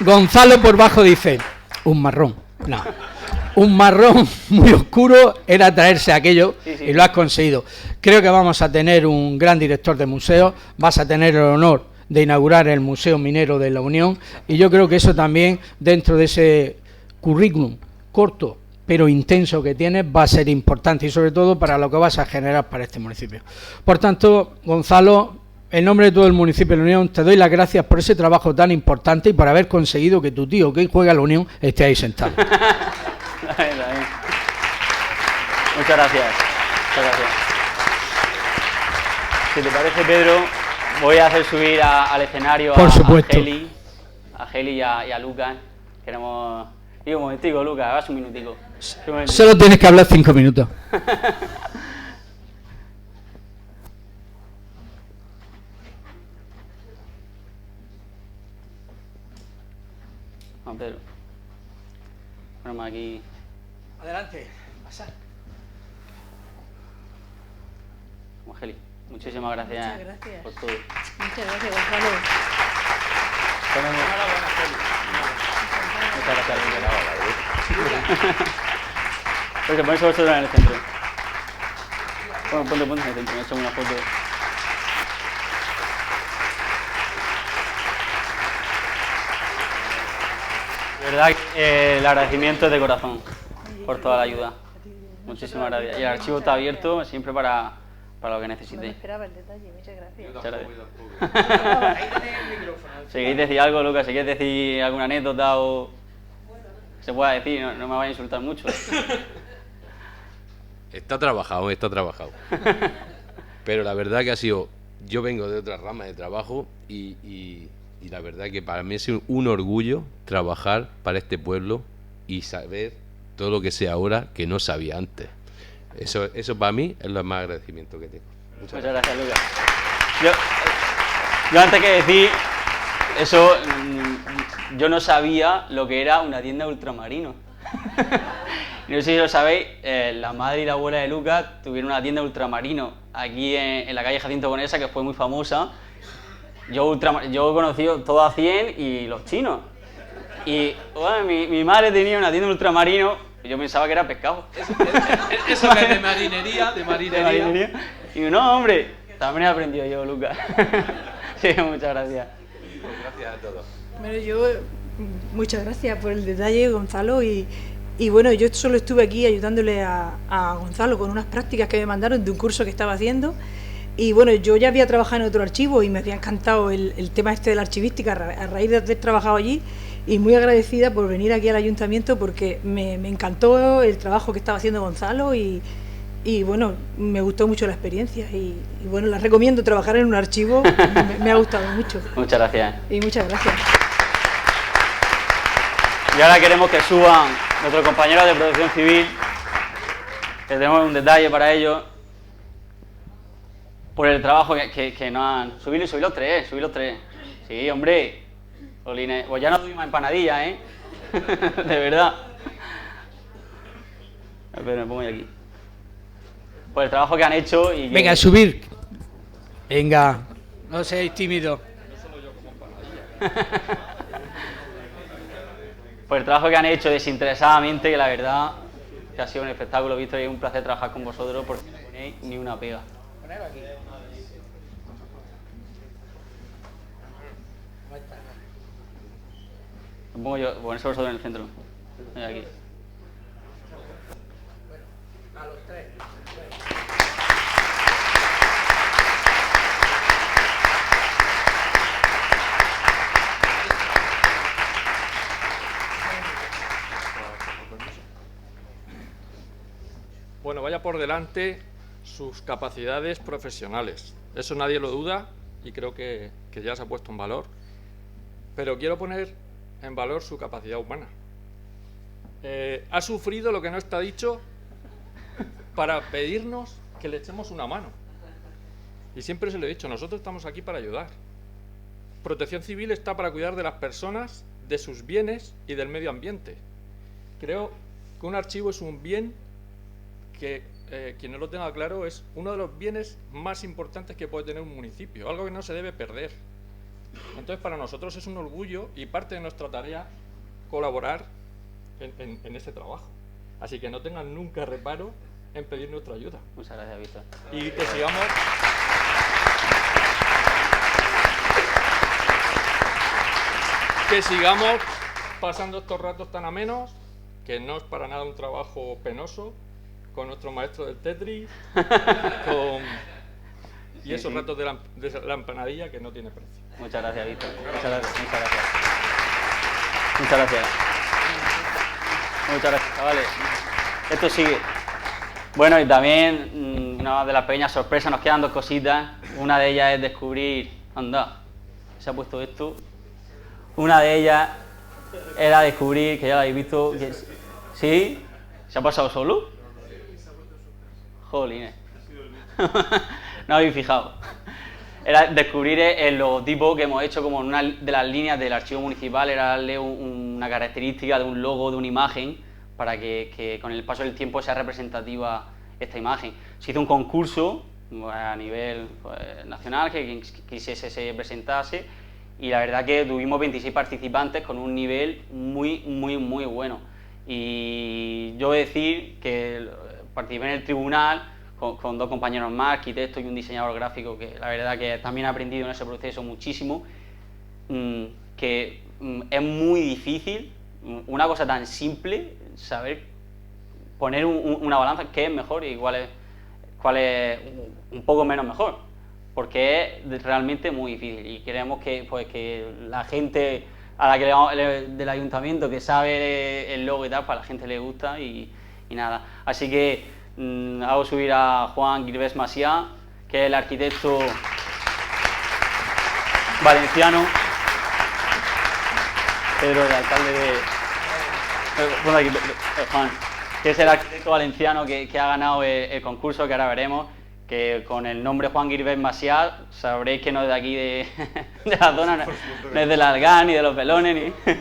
Gonzalo por bajo dice, un marrón. No, un marrón muy oscuro era traerse aquello y lo has conseguido. Creo que vamos a tener un gran director de museos, vas a tener el honor de inaugurar el Museo Minero de la Unión y yo creo que eso también, dentro de ese currículum corto pero intenso que tienes, va a ser importante y sobre todo para lo que vas a generar para este municipio. Por tanto, Gonzalo, en nombre de todo el municipio de la Unión, te doy las gracias por ese trabajo tan importante y por haber conseguido que tu tío, que hoy juega a la Unión, esté ahí sentado. Muchas gracias. Muchas gracias. Si te parece, Pedro, voy a hacer subir al escenario por supuesto. a Geli y a Lucas. Queremos... Digo, un momentico, Lucas, hagas un minutico. Solo tienes que hablar 5 minutos. Juan Pedro. Ponemos aquí. Adelante, pasa. Angeli, muchísimas gracias. Muchas gracias. Por todo. Muchas gracias, Gonzalo. Ponemos... Muchas gracias, Porque ponéis vosotros en el centro. Bueno, ponte en el centro, me he hecho una foto. De verdad, el agradecimiento es de corazón por toda la ayuda. Muchísimas gracias. Y el archivo está abierto siempre para lo que necesitéis. No esperaba el detalle, muchas gracias. Muchas gracias. Si queréis decir algo, Lucas, si quieres decir alguna anécdota o se pueda decir, no me vaya a insultar mucho. Está trabajado. Pero la verdad que ha sido... Yo vengo de otra rama de trabajo y la verdad que para mí es un orgullo trabajar para este pueblo y saber todo lo que sé ahora que no sabía antes. Eso para mí es lo más agradecimiento que tengo. Muchas gracias, Lucas. Yo antes que decir eso, yo no sabía lo que era una tienda de ultramarinos. No sé si lo sabéis, la madre y la abuela de Lucas tuvieron una tienda de ultramarinos aquí en la calle Jacinto Bonesa, que fue muy famosa. Yo he conocido todo a 100 y los chinos. Y bueno, mi madre tenía una tienda de ultramarinos y yo pensaba que era pescado. Eso que es de marinería, de marinería. Y no, hombre, también he aprendido yo, Lucas. Sí, muchas gracias. Gracias a todos. Bueno, muchas gracias por el detalle, Gonzalo, y bueno, yo solo estuve aquí ayudándole a Gonzalo con unas prácticas que me mandaron de un curso que estaba haciendo. Y bueno, yo ya había trabajado en otro archivo y me había encantado el tema este de la archivística a raíz de haber trabajado allí, y muy agradecida por venir aquí al ayuntamiento porque me encantó el trabajo que estaba haciendo Gonzalo y bueno, me gustó mucho la experiencia y bueno, la recomiendo trabajar en un archivo, me ha gustado mucho. Muchas gracias. Y muchas gracias. Y ahora queremos que suban nuestros compañeros de Protección Civil, que tenemos un detalle para ellos. Por el trabajo que nos han... Subid los tres. Sí, hombre. Jolines, pues ya no tuvimos empanadillas, ¿eh? De verdad. Espera, me pongo yo aquí. Por el trabajo que han hecho y... Venga, subir. Venga, no seáis tímidos. Por el trabajo que han hecho desinteresadamente, que la verdad que ha sido un espectáculo visto y es un placer trabajar con vosotros porque no ponéis ni una pega. Me pongo yo, ponerse vosotros en el centro. Aquí. A los tres. Bueno, vaya por delante sus capacidades profesionales. Eso nadie lo duda y creo que ya se ha puesto en valor. Pero quiero poner en valor su capacidad humana. Ha sufrido lo que no está dicho para pedirnos que le echemos una mano. Y siempre se lo he dicho, nosotros estamos aquí para ayudar. Protección Civil está para cuidar de las personas, de sus bienes y del medio ambiente. Creo que un archivo es un bien que, quien no lo tenga claro, es uno de los bienes más importantes que puede tener un municipio, algo que no se debe perder. Entonces, para nosotros es un orgullo y parte de nuestra tarea colaborar en este trabajo. Así que no tengan nunca reparo en pedir nuestra ayuda. Muchas gracias, Víctor. Y que sigamos pasando estos ratos tan amenos, que no es para nada un trabajo penoso, con nuestro maestro del Tetris, y esos ratos de la empanadilla que no tiene precio. Muchas gracias, Víctor. Muchas gracias. Muchas gracias. Muchas gracias. Muchas gracias, chavales. Esto sigue. Bueno, y también una de las pequeñas sorpresas, nos quedan dos cositas. Una de ellas es descubrir... Anda, se ha puesto esto. Una de ellas era descubrir, que ya lo habéis visto... Que, ¿sí? ¿Se ha pasado solo? Jolines. No habéis fijado. Era descubrir el logotipo que hemos hecho como en una de las líneas del archivo municipal, era darle una característica de un logo, de una imagen, para que con el paso del tiempo sea representativa esta imagen. Se hizo un concurso a nivel nacional, que quien quisiese se presentase, y la verdad que tuvimos 26 participantes con un nivel muy bueno. Y yo voy a decir que participé en el tribunal con dos compañeros más, arquitectos y un diseñador gráfico, que la verdad que también he aprendido en ese proceso muchísimo, que es muy difícil, una cosa tan simple, saber poner una balanza, qué es mejor y cuál es un poco menos mejor, porque es realmente muy difícil, y queremos que la gente a la que del ayuntamiento que sabe el logo y tal, para la gente le gusta y nada. Así que hago subir a Juan Guirbés Macià, que es el arquitecto valenciano, Pedro, el alcalde de... Bueno, aquí, Juan, que es el arquitecto valenciano que ha ganado el concurso, que ahora veremos, que con el nombre Juan Guirbés Macià sabréis que no es de aquí de la zona, no es del Algar ni de los Belones, ni...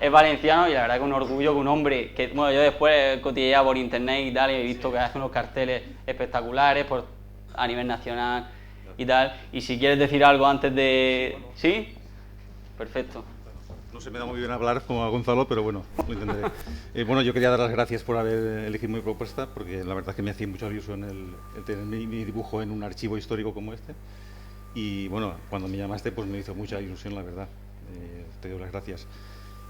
Es valenciano, y la verdad que un orgullo que un hombre que, bueno, yo después cotilleaba por internet y tal, y he visto que hace unos carteles espectaculares a nivel nacional y tal. Y si quieres decir algo antes de... ¿Sí? Perfecto. No se me da muy bien hablar como a Gonzalo, pero bueno, lo intentaré. Bueno, yo quería dar las gracias por haber elegido mi propuesta, porque la verdad es que me hacía mucha ilusión el tener mi dibujo en un archivo histórico como este. Y bueno, cuando me llamaste, pues me hizo mucha ilusión, la verdad. Te doy las gracias.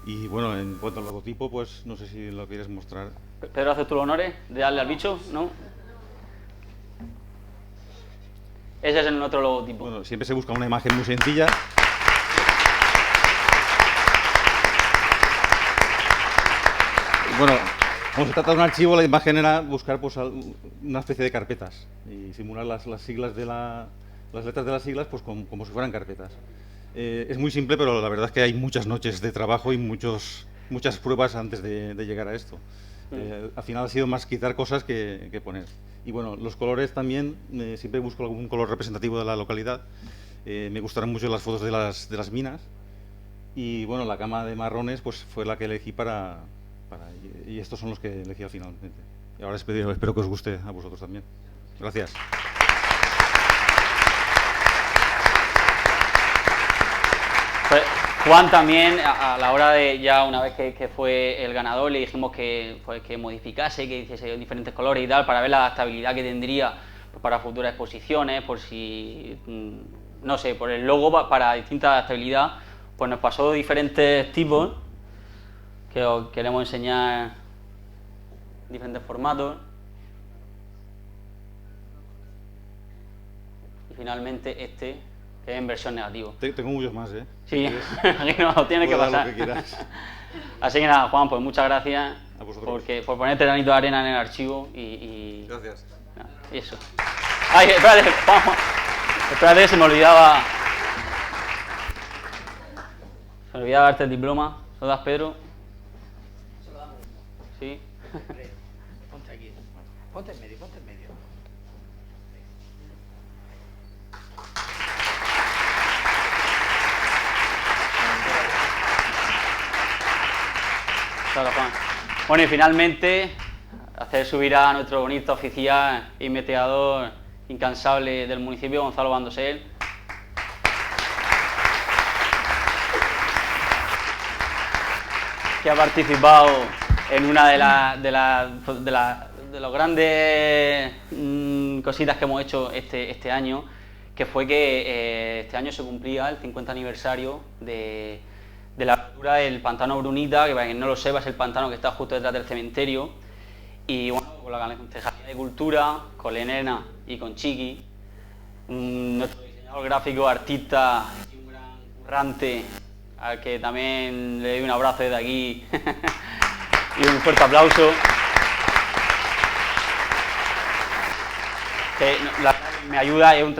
Y bueno, en cuanto al logotipo, pues no sé si lo quieres mostrar. Pedro, ¿haces tú los honores de darle al bicho? ¿No? Ese es el otro logotipo. Bueno, siempre se busca una imagen muy sencilla. Bueno, como se trata de un archivo, la imagen era buscar pues una especie de carpetas y simular las siglas de las letras de las siglas pues como si fueran carpetas. Es muy simple, pero la verdad es que hay muchas noches de trabajo y muchas pruebas antes de llegar a esto. Al final ha sido más quitar cosas que poner. Y bueno, los colores también, siempre busco algún color representativo de la localidad. Me gustaron mucho las fotos de las minas. Y bueno, la cama de marrones pues fue la que elegí y estos son los que elegí finalmente. Y ahora espero que os guste a vosotros también. Gracias. Juan también, a la hora de, ya una vez que fue el ganador, le dijimos que modificase, que hiciese diferentes colores y tal, para ver la adaptabilidad que tendría para futuras exposiciones, por si, no sé, por el logo para distinta adaptabilidad. Pues nos pasó diferentes tipos, que os queremos enseñar diferentes formatos. Y finalmente este, que es en versión negativo. Tengo muchos más, ¿eh? Sí, aquí no tiene que pasar. Lo que quieras. Así que nada, Juan, pues muchas gracias a vosotros. por ponerte granito de arena en el archivo y gracias. Y eso. Ay, espérate, Juan, espérate, se me olvidaba darte el diploma. ¿Lo das, Pedro? Sí. Ponte aquí. Ponte en medio, ponte en medio. Claro, Juan. Bueno, y finalmente, hacer subir a nuestro bonito oficial y meteador incansable del municipio, Gonzalo Bandosel. Que ha participado en una de las grandes cositas que hemos hecho este año, que fue que este año se cumplía el 50 aniversario de la apertura del pantano Brunita, que para quien no lo sepa es el pantano que está justo detrás del cementerio. Y bueno, con la Concejalía de Cultura, con Elena y con Chiqui, nuestro diseñador gráfico, artista y un gran currante, al que también le doy un abrazo desde aquí y un fuerte aplauso. Que me ayuda, es un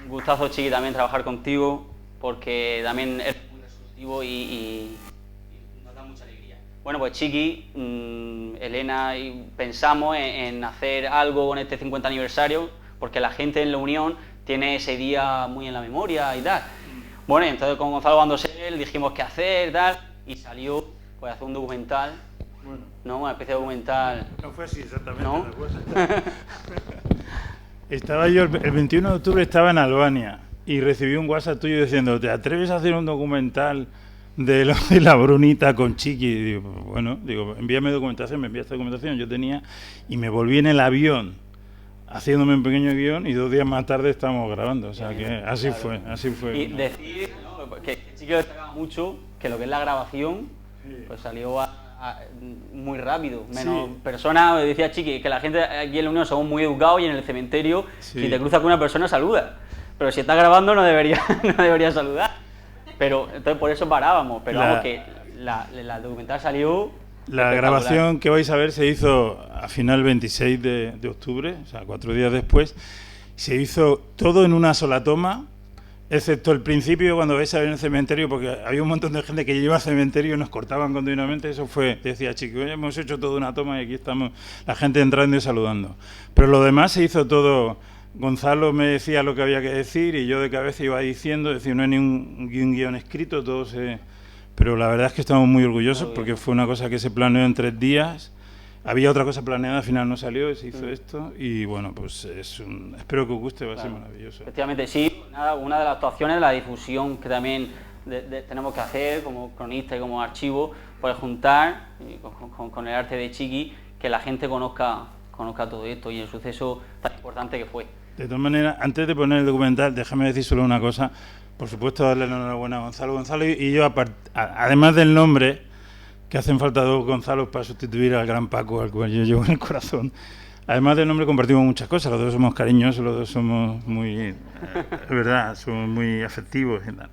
gustazo, Chiqui, también trabajar contigo, porque también es muy resolutivo y nos da mucha alegría. Bueno, pues Chiqui, Elena, y pensamos en hacer algo con este 50 aniversario, porque la gente en la Unión tiene ese día muy en la memoria y tal. Bueno, entonces con Gonzalo Bandosel dijimos qué hacer, tal, y salió pues hacer un documental, ¿no? Una especie de documental. No fue así exactamente, ¿no? la cosa. Estaba yo, el 21 de octubre estaba en Albania y recibí un WhatsApp tuyo diciendo, ¿te atreves a hacer un documental de la Brunita con Chiqui? Y digo, bueno, envíame documentación, me enviaste documentación, yo tenía, y me volví en el avión haciéndome un pequeño guión y 2 días más tarde estábamos grabando, o sea que así fue. Y decir, ¿no?, que Chiqui destacaba mucho que lo que es la grabación, pues salió muy rápido, menos personas, decía Chiqui, que la gente aquí en la Unión somos muy educados y en el cementerio, si te cruzas con una persona saluda, pero si estás grabando no debería saludar, pero entonces por eso parábamos, pero vamos que la documental salió. La grabación que vais a ver se hizo a final 26 de octubre, o sea, 4 días después. Se hizo todo en una sola toma, excepto el principio cuando vais a ver en el cementerio, porque había un montón de gente que iba al cementerio y nos cortaban continuamente. Eso fue, decía Chiqui, hemos hecho toda una toma y aquí estamos la gente entrando y saludando. Pero lo demás se hizo todo. Gonzalo me decía lo que había que decir y yo de cabeza iba diciendo, es decir, no hay ni un guión escrito, todo se... Pero la verdad es que estamos muy orgullosos porque fue una cosa que se planeó en 3 días. Había otra cosa planeada, al final no salió y se hizo esto. Y bueno, pues espero que os guste, va a ser maravilloso. Efectivamente, sí. Nada, una de las actuaciones, la difusión que también tenemos que hacer como cronista y como archivo, pues juntar con el arte de Chiqui, que la gente conozca todo esto y el suceso tan importante que fue. De todas maneras, antes de poner el documental, déjame decir solo una cosa. Por supuesto, darle la enhorabuena a Gonzalo. Gonzalo y yo, además del nombre, que hacen falta 2 Gonzalos para sustituir al gran Paco, al cual yo llevo en el corazón, además del nombre compartimos muchas cosas. Los 2 somos cariñosos, los 2 somos muy... es verdad, somos muy afectivos y tal.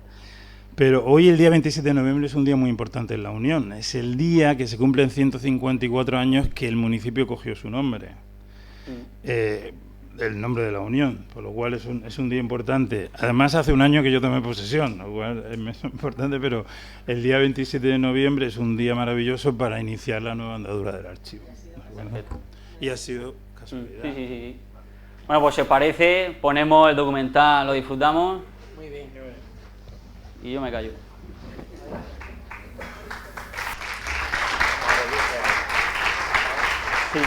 Pero hoy, el día 27 de noviembre, es un día muy importante en la Unión. Es el día que se cumplen 154 años que el municipio cogió su nombre. El nombre de la Unión, por lo cual es un día importante. Además, hace un año que yo tomé posesión, lo cual es importante, pero el día 27 de noviembre es un día maravilloso para iniciar la nueva andadura del archivo. Y ha sido casualidad. Sí. Bueno, pues si os parece, ponemos el documental, lo disfrutamos. Muy bien. Y yo me callo. Sí.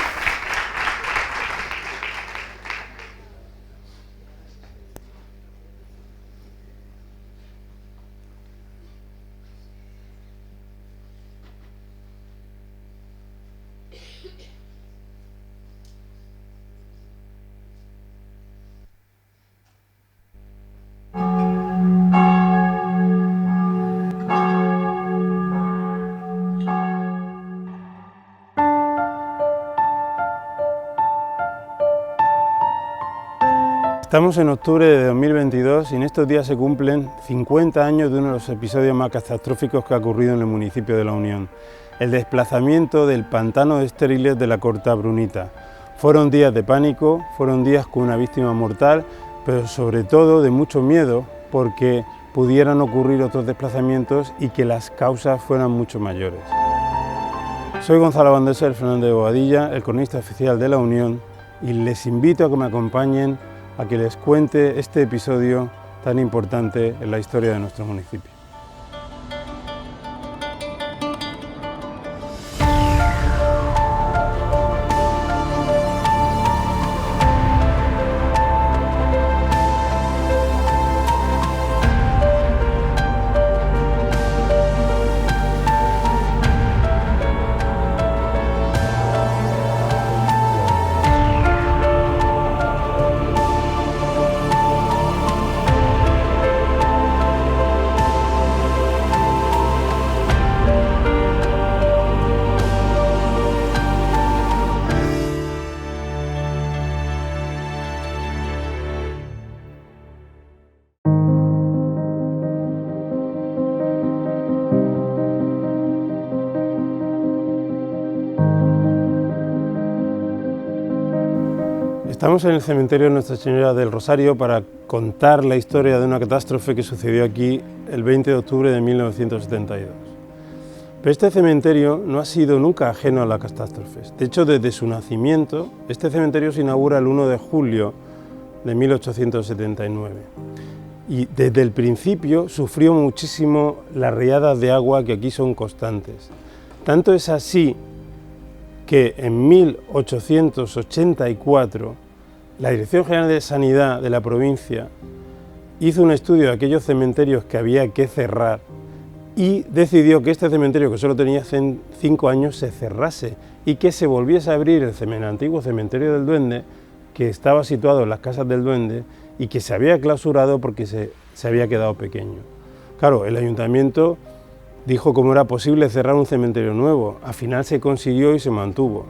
Estamos en octubre de 2022 y en estos días se cumplen 50 años de uno de los episodios más catastróficos que ha ocurrido en el municipio de La Unión, el desplazamiento del pantano de estériles de la Corta Brunita. Fueron días de pánico, fueron días con una víctima mortal, pero sobre todo de mucho miedo porque pudieran ocurrir otros desplazamientos y que las causas fueran mucho mayores. Soy Gonzalo Bandosel Fernández de Bobadilla, el cronista oficial de La Unión, y les invito a que me acompañen a que les cuente este episodio tan importante en la historia de nuestro municipio. Estamos en el cementerio de Nuestra Señora del Rosario para contar la historia de una catástrofe que sucedió aquí el 20 de octubre de 1972. Pero este cementerio no ha sido nunca ajeno a las catástrofes. De hecho, desde su nacimiento, este cementerio se inaugura el 1 de julio de 1879. Y desde el principio sufrió muchísimo las riadas de agua que aquí son constantes. Tanto es así que en 1884 la Dirección General de Sanidad de la provincia hizo un estudio de aquellos cementerios que había que cerrar y decidió que este cementerio, que solo tenía 5 años, se cerrase y que se volviese a abrir el antiguo cementerio del Duende, que estaba situado en las Casas del Duende y que se había clausurado porque se había quedado pequeño. Claro, el ayuntamiento dijo cómo era posible cerrar un cementerio nuevo. Al final se consiguió y se mantuvo,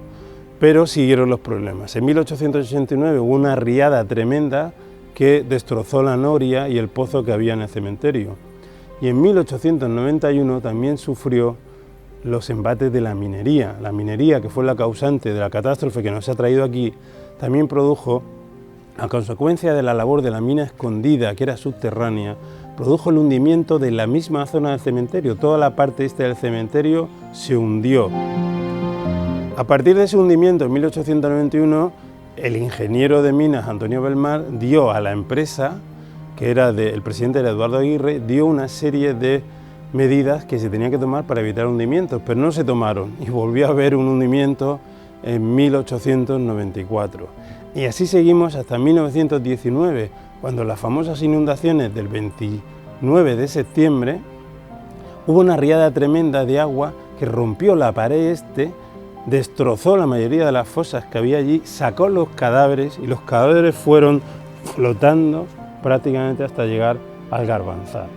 pero siguieron los problemas. En 1889 hubo una riada tremenda que destrozó la noria y el pozo que había en el cementerio. Y en 1891 también sufrió los embates de la minería. La minería, que fue la causante de la catástrofe que nos ha traído aquí, también produjo, a consecuencia de la labor de la mina escondida, que era subterránea, produjo el hundimiento de la misma zona del cementerio. Toda la parte este del cementerio se hundió. A partir de ese hundimiento, en 1891, el ingeniero de minas, Antonio Belmar, dio a la empresa, que era el presidente era Eduardo Aguirre, dio una serie de medidas que se tenían que tomar para evitar hundimientos, pero no se tomaron y volvió a haber un hundimiento en 1894. Y así seguimos hasta 1919, cuando las famosas inundaciones del 29 de septiembre, hubo una riada tremenda de agua que rompió la pared este, destrozó la mayoría de las fosas que había allí, sacó los cadáveres y los cadáveres fueron flotando prácticamente hasta llegar al Garbanzal.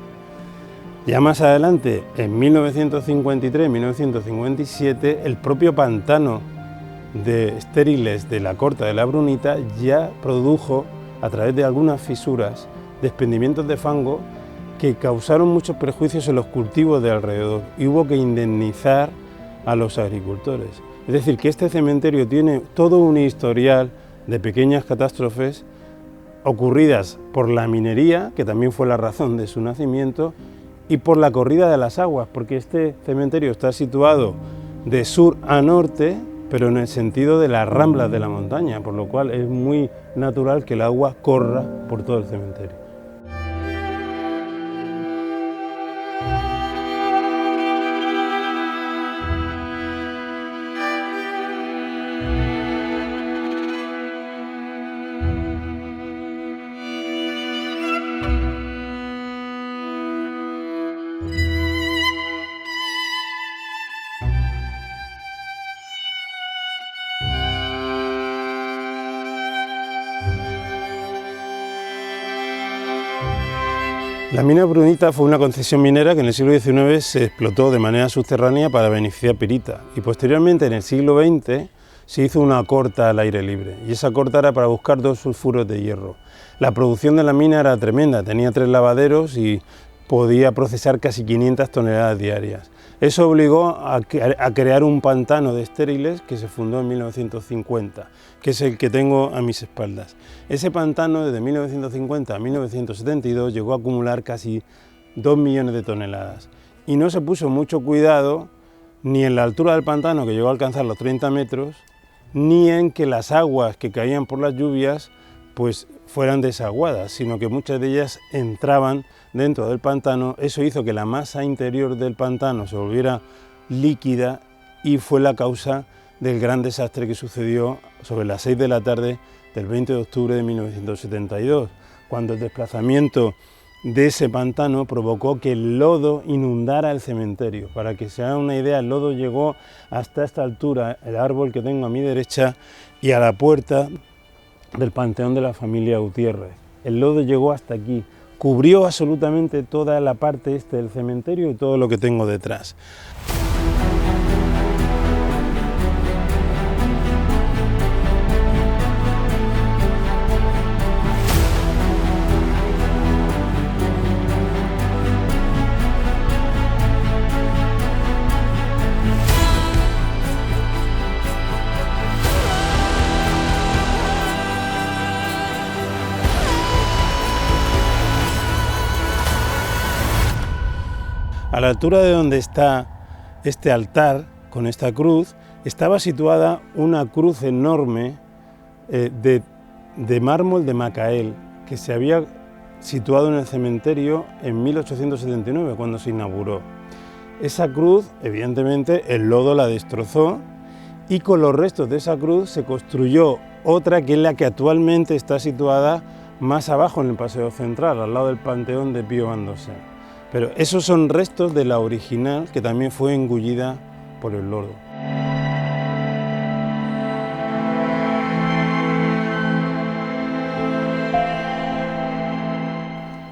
Ya más adelante, en 1953-1957, el propio pantano de estériles de la Corta de la Brunita ya produjo, a través de algunas fisuras, desprendimientos de fango que causaron muchos perjuicios en los cultivos de alrededor y hubo que indemnizar a los agricultores. Es decir, que este cementerio tiene todo un historial de pequeñas catástrofes ocurridas por la minería, que también fue la razón de su nacimiento, y por la corrida de las aguas, porque este cementerio está situado de sur a norte, pero en el sentido de las ramblas de la montaña, por lo cual es muy natural que el agua corra por todo el cementerio. La mina Brunita fue una concesión minera que en el siglo XIX se explotó de manera subterránea para beneficiar a Pirita y posteriormente en el siglo XX se hizo una corta al aire libre y esa corta era para buscar 2 sulfuros de hierro. La producción de la mina era tremenda, tenía 3 lavaderos y podía procesar casi 500 toneladas diarias. Eso obligó a crear un pantano de estériles que se fundó en 1950, que es el que tengo a mis espaldas. Ese pantano desde 1950 a 1972 llegó a acumular casi 2 millones de toneladas y no se puso mucho cuidado ni en la altura del pantano, que llegó a alcanzar los 30 metros, ni en que las aguas que caían por las lluvias pues fueran desaguadas, sino que muchas de ellas entraban dentro del pantano. Eso hizo que la masa interior del pantano se volviera líquida y fue la causa del gran desastre que sucedió sobre las 6 de la tarde del 20 de octubre de 1972, cuando el desplazamiento de ese pantano provocó que el lodo inundara el cementerio. Para que se haga una idea, el lodo llegó hasta esta altura, el árbol que tengo a mi derecha, y a la puerta del panteón de la familia Gutiérrez. El lodo llegó hasta aquí, cubrió absolutamente toda la parte este del cementerio y todo lo que tengo detrás. A la altura de donde está este altar con esta cruz, estaba situada una cruz enorme de mármol de Macael, que se había situado en el cementerio en 1879, cuando se inauguró. Esa cruz, evidentemente, el lodo la destrozó y con los restos de esa cruz se construyó otra que es la que actualmente está situada más abajo en el Paseo Central, al lado del Panteón de Pío Gandosé. Pero esos son restos de la original, que también fue engullida por el lodo.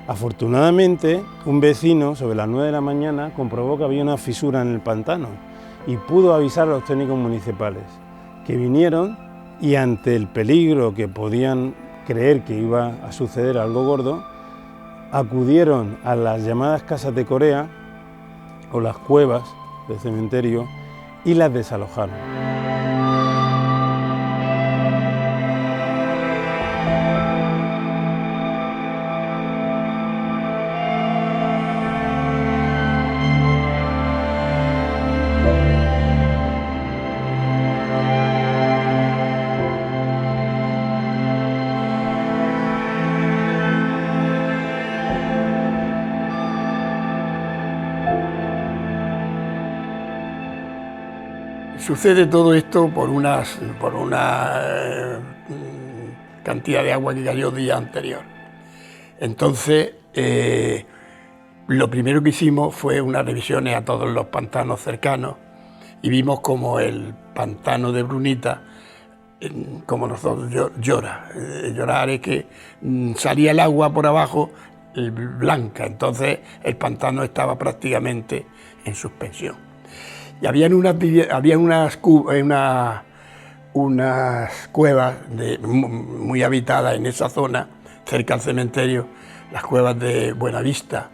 Afortunadamente, un vecino sobre las 9 de la mañana comprobó que había una fisura en el pantano y pudo avisar a los técnicos municipales, que vinieron y ante el peligro que podían creer que iba a suceder algo gordo, acudieron a las llamadas casas de Corea o las cuevas del cementerio y las desalojaron. Sucede todo esto por una cantidad de agua que cayó el día anterior. Entonces, lo primero que hicimos fue unas revisiones a todos los pantanos cercanos y vimos como el pantano de Brunita, como nosotros, llora. Llorar es que salía el agua por abajo blanca, entonces el pantano estaba prácticamente en suspensión. Y había unas cuevas muy habitadas en esa zona, cerca al cementerio, las cuevas de Buenavista,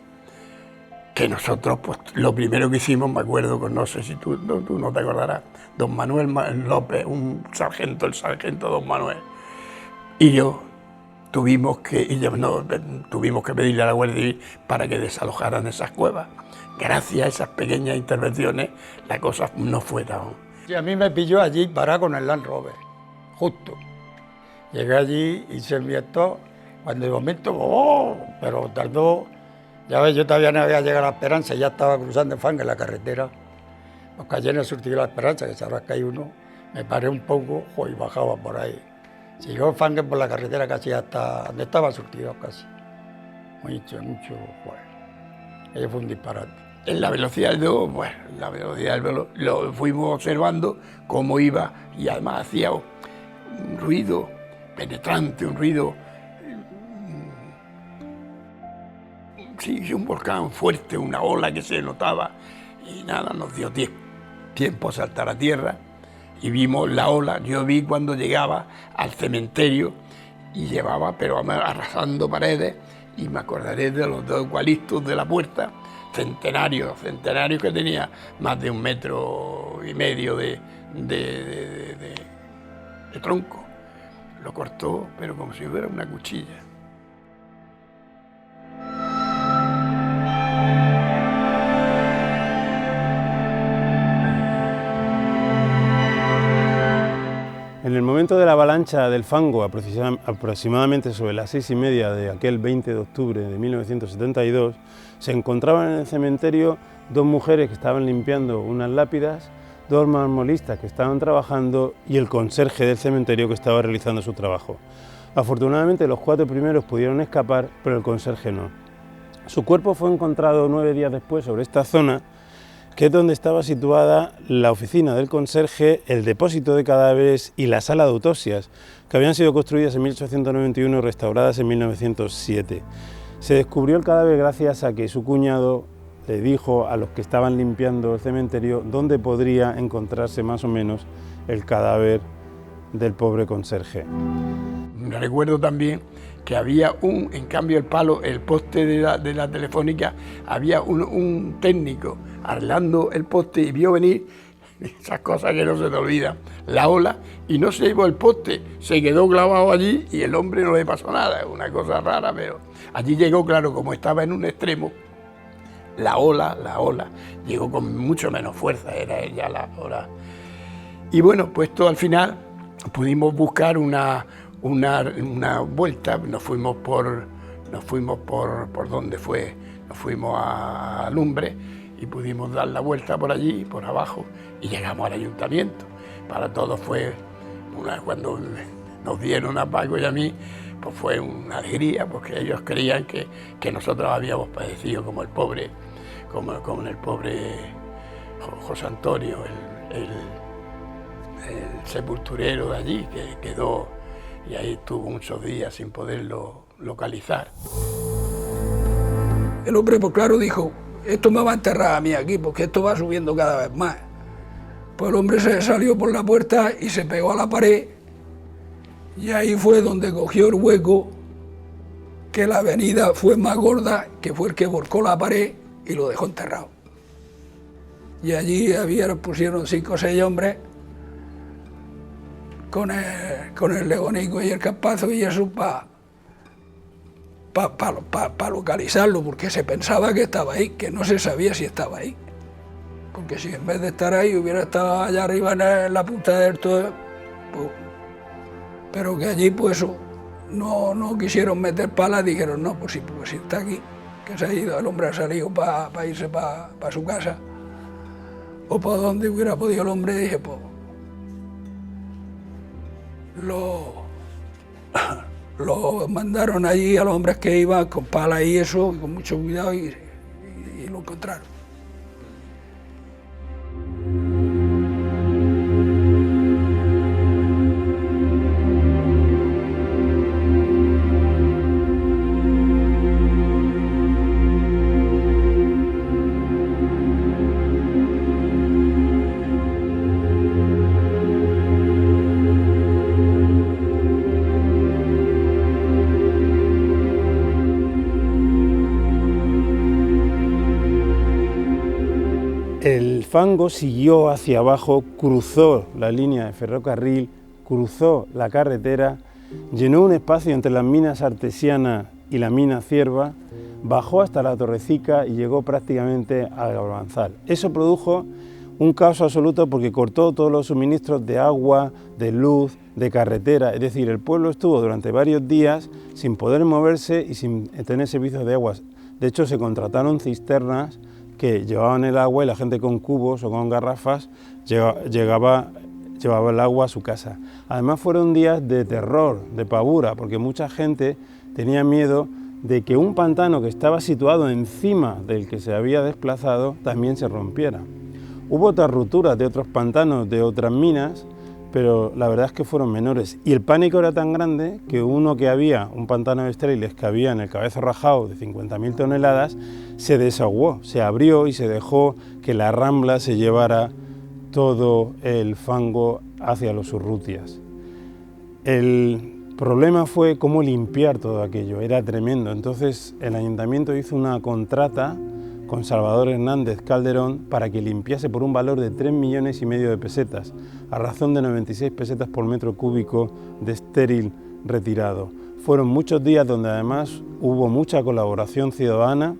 que nosotros, pues lo primero que hicimos, me acuerdo, pues no sé si tú no te acordarás, don Manuel López, el sargento don Manuel, y yo tuvimos que pedirle a la Guardia Civil para que desalojaran esas cuevas. Gracias a esas pequeñas intervenciones, la cosa no fue tan... Sí, a mí me pilló allí parado con el Land Rover, justo. Llegué allí, hice el viento, cuando de momento, pero tardó, ya ves, yo todavía no había llegado a La Esperanza, ya estaba cruzando el fango en la carretera. Los calles surtió La Esperanza, que sabrás que hay uno, me paré un poco y bajaba por ahí. Siguió el fango por la carretera casi hasta donde estaba surtido casi. Mucho, ello fue un disparate. En la velocidad del velo, lo fuimos observando cómo iba y además hacía un ruido penetrante, un ruido... Sí, un volcán fuerte, una ola que se notaba y nada, nos dio tiempo a saltar a tierra y vimos la ola. Yo vi cuando llegaba al cementerio y llevaba, pero arrasando paredes, y me acordaré de los dos eucaliptos de la puerta, centenarios que tenía más de 1,5 metros de tronco. Lo cortó, pero como si fuera una cuchilla. En el momento de la avalancha del fango, aproximadamente sobre las 6:30 de aquel 20 de octubre de 1972, se encontraban en el cementerio dos mujeres que estaban limpiando unas lápidas, dos marmolistas que estaban trabajando y el conserje del cementerio que estaba realizando su trabajo. Afortunadamente los 4 primeros pudieron escapar, pero el conserje no. Su cuerpo fue encontrado 9 días después sobre esta zona, que es donde estaba situada la oficina del conserje, el depósito de cadáveres y la sala de autopsias, que habían sido construidas en 1891 y restauradas en 1907. Se descubrió el cadáver gracias a que su cuñado le dijo a los que estaban limpiando el cementerio dónde podría encontrarse más o menos el cadáver del pobre conserje. Recuerdo también que había en cambio el poste de la telefónica, había un técnico arreglando el poste y vio venir esas cosas que no se te olvidan, la ola, y no se llevó el poste, se quedó clavado allí y el hombre no le pasó nada, una cosa rara, pero allí llegó, claro, como estaba en un extremo, la ola llegó con mucho menos fuerza, era ya la ola. Y bueno, pues todo al final pudimos buscar una vuelta, nos fuimos por ¿dónde fue? Nos fuimos a Lumbre y pudimos dar la vuelta por allí, por abajo, y llegamos al ayuntamiento. Para todos fue, cuando nos dieron a Paco y a mí, pues fue una alegría, porque ellos creían que nosotros habíamos padecido como el pobre José Antonio, el sepulturero de allí, que quedó y ahí estuvo muchos días sin poderlo localizar. El hombre, pues claro, dijo, esto me va a enterrar a mí aquí, porque esto va subiendo cada vez más. Pues el hombre se salió por la puerta y se pegó a la pared, y ahí fue donde cogió el hueco, que la avenida fue más gorda, que fue el que volcó la pared y lo dejó enterrado. Y allí pusieron 5 o 6 hombres con el legonico y el campazo y eso para localizarlo, porque se pensaba que estaba ahí, que no se sabía si estaba ahí. Porque si en vez de estar ahí hubiera estado allá arriba en la punta del todo, pues, pero que allí pues no quisieron meter palas, dijeron no, pues si está aquí, que se ha ido, el hombre ha salido para irse para su casa, o para donde hubiera podido el hombre, dije pues lo mandaron allí a los hombres que iban con palas y eso, y con mucho cuidado, y lo encontraron. El fango siguió hacia abajo, cruzó la línea de ferrocarril, cruzó la carretera, llenó un espacio entre las minas Artesiana y la mina Cierva, bajó hasta la Torrecica y llegó prácticamente a Garbanzal. Eso produjo un caos absoluto porque cortó todos los suministros de agua, de luz, de carretera, es decir, el pueblo estuvo durante varios días sin poder moverse y sin tener servicios de aguas. De hecho, se contrataron cisternas que llevaban el agua y la gente con cubos o con garrafas llevaba el agua a su casa. Además fueron días de terror, de pavura, porque mucha gente tenía miedo de que un pantano que estaba situado encima del que se había desplazado también se rompiera. Hubo otras rupturas de otros pantanos, de otras minas, pero la verdad es que fueron menores. Y el pánico era tan grande que un pantano de estériles que había en el Cabezo Rajao de 50.000 toneladas, se desahogó, se abrió y se dejó que la Rambla se llevara todo el fango hacia los Urrutias. El problema fue cómo limpiar todo aquello, era tremendo. Entonces el ayuntamiento hizo una contrata con Salvador Hernández Calderón para que limpiase por un valor de 3,5 millones de pesetas, a razón de 96 pesetas por metro cúbico de estéril retirado. Fueron muchos días donde además hubo mucha colaboración ciudadana,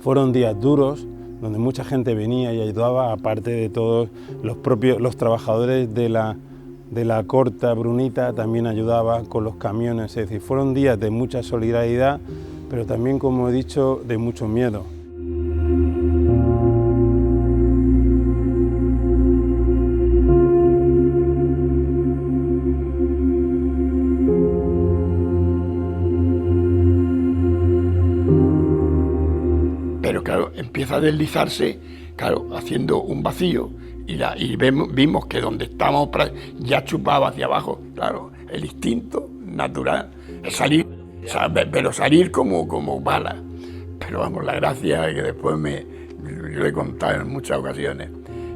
fueron días duros donde mucha gente venía y ayudaba, aparte de todos los trabajadores de la Corta Brunita también ayudaban con los camiones, es decir, fueron días de mucha solidaridad, pero también, como he dicho, de mucho miedo. Pero claro, empieza a deslizarse, claro, haciendo un vacío, y vimos que donde estábamos ya chupaba hacia abajo, claro, el instinto natural, es salir, pero salir como bala. Pero vamos, la gracia es que después yo he contado en muchas ocasiones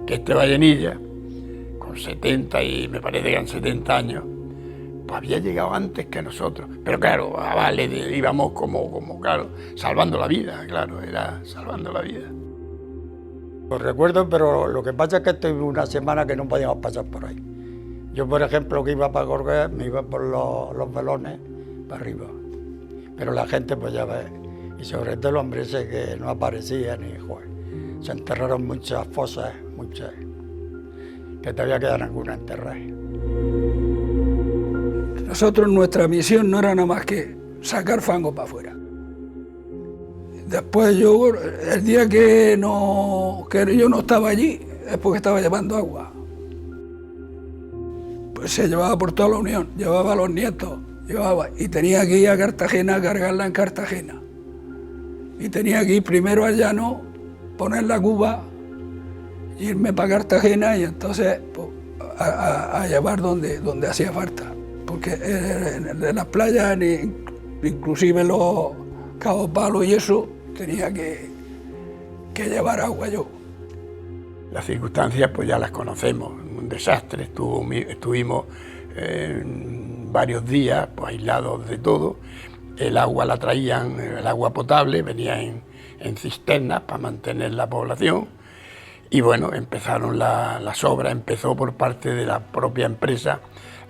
que este Vallenilla, con 70 y me parece que eran 70 años, pues había llegado antes que nosotros. Pero claro, íbamos como claro, salvando la vida, claro, era salvando la vida. Lo recuerdo, pero lo que pasa es que estoy una semana que no podíamos pasar por ahí. Yo, por ejemplo, que iba para Gorgués, me iba por los velones para arriba. Pero la gente, pues ya ves, Y sobre todo el hombre ese que no aparecía ni joder. Se enterraron muchas fosas, muchas, que todavía quedan algunas enterradas. Nosotros, nuestra misión no era nada más que sacar fango para afuera. Después yo, el día que yo no estaba allí, es porque estaba llevando agua. Pues se llevaba por toda la Unión, llevaba a los nietos, y tenía que ir a Cartagena a cargarla en Cartagena. Y tenía que ir primero a Llano, poner la cuba, irme para Cartagena y entonces pues, a llevar donde hacía falta. Porque en las playas, inclusive los Cabo Palo y eso, tenía que llevar agua yo. Las circunstancias pues ya las conocemos, un desastre, estuvimos varios días pues, aislados de todo, el agua la traían, el agua potable venía en cisternas para mantener la población y bueno, empezaron las obras, empezó por parte de la propia empresa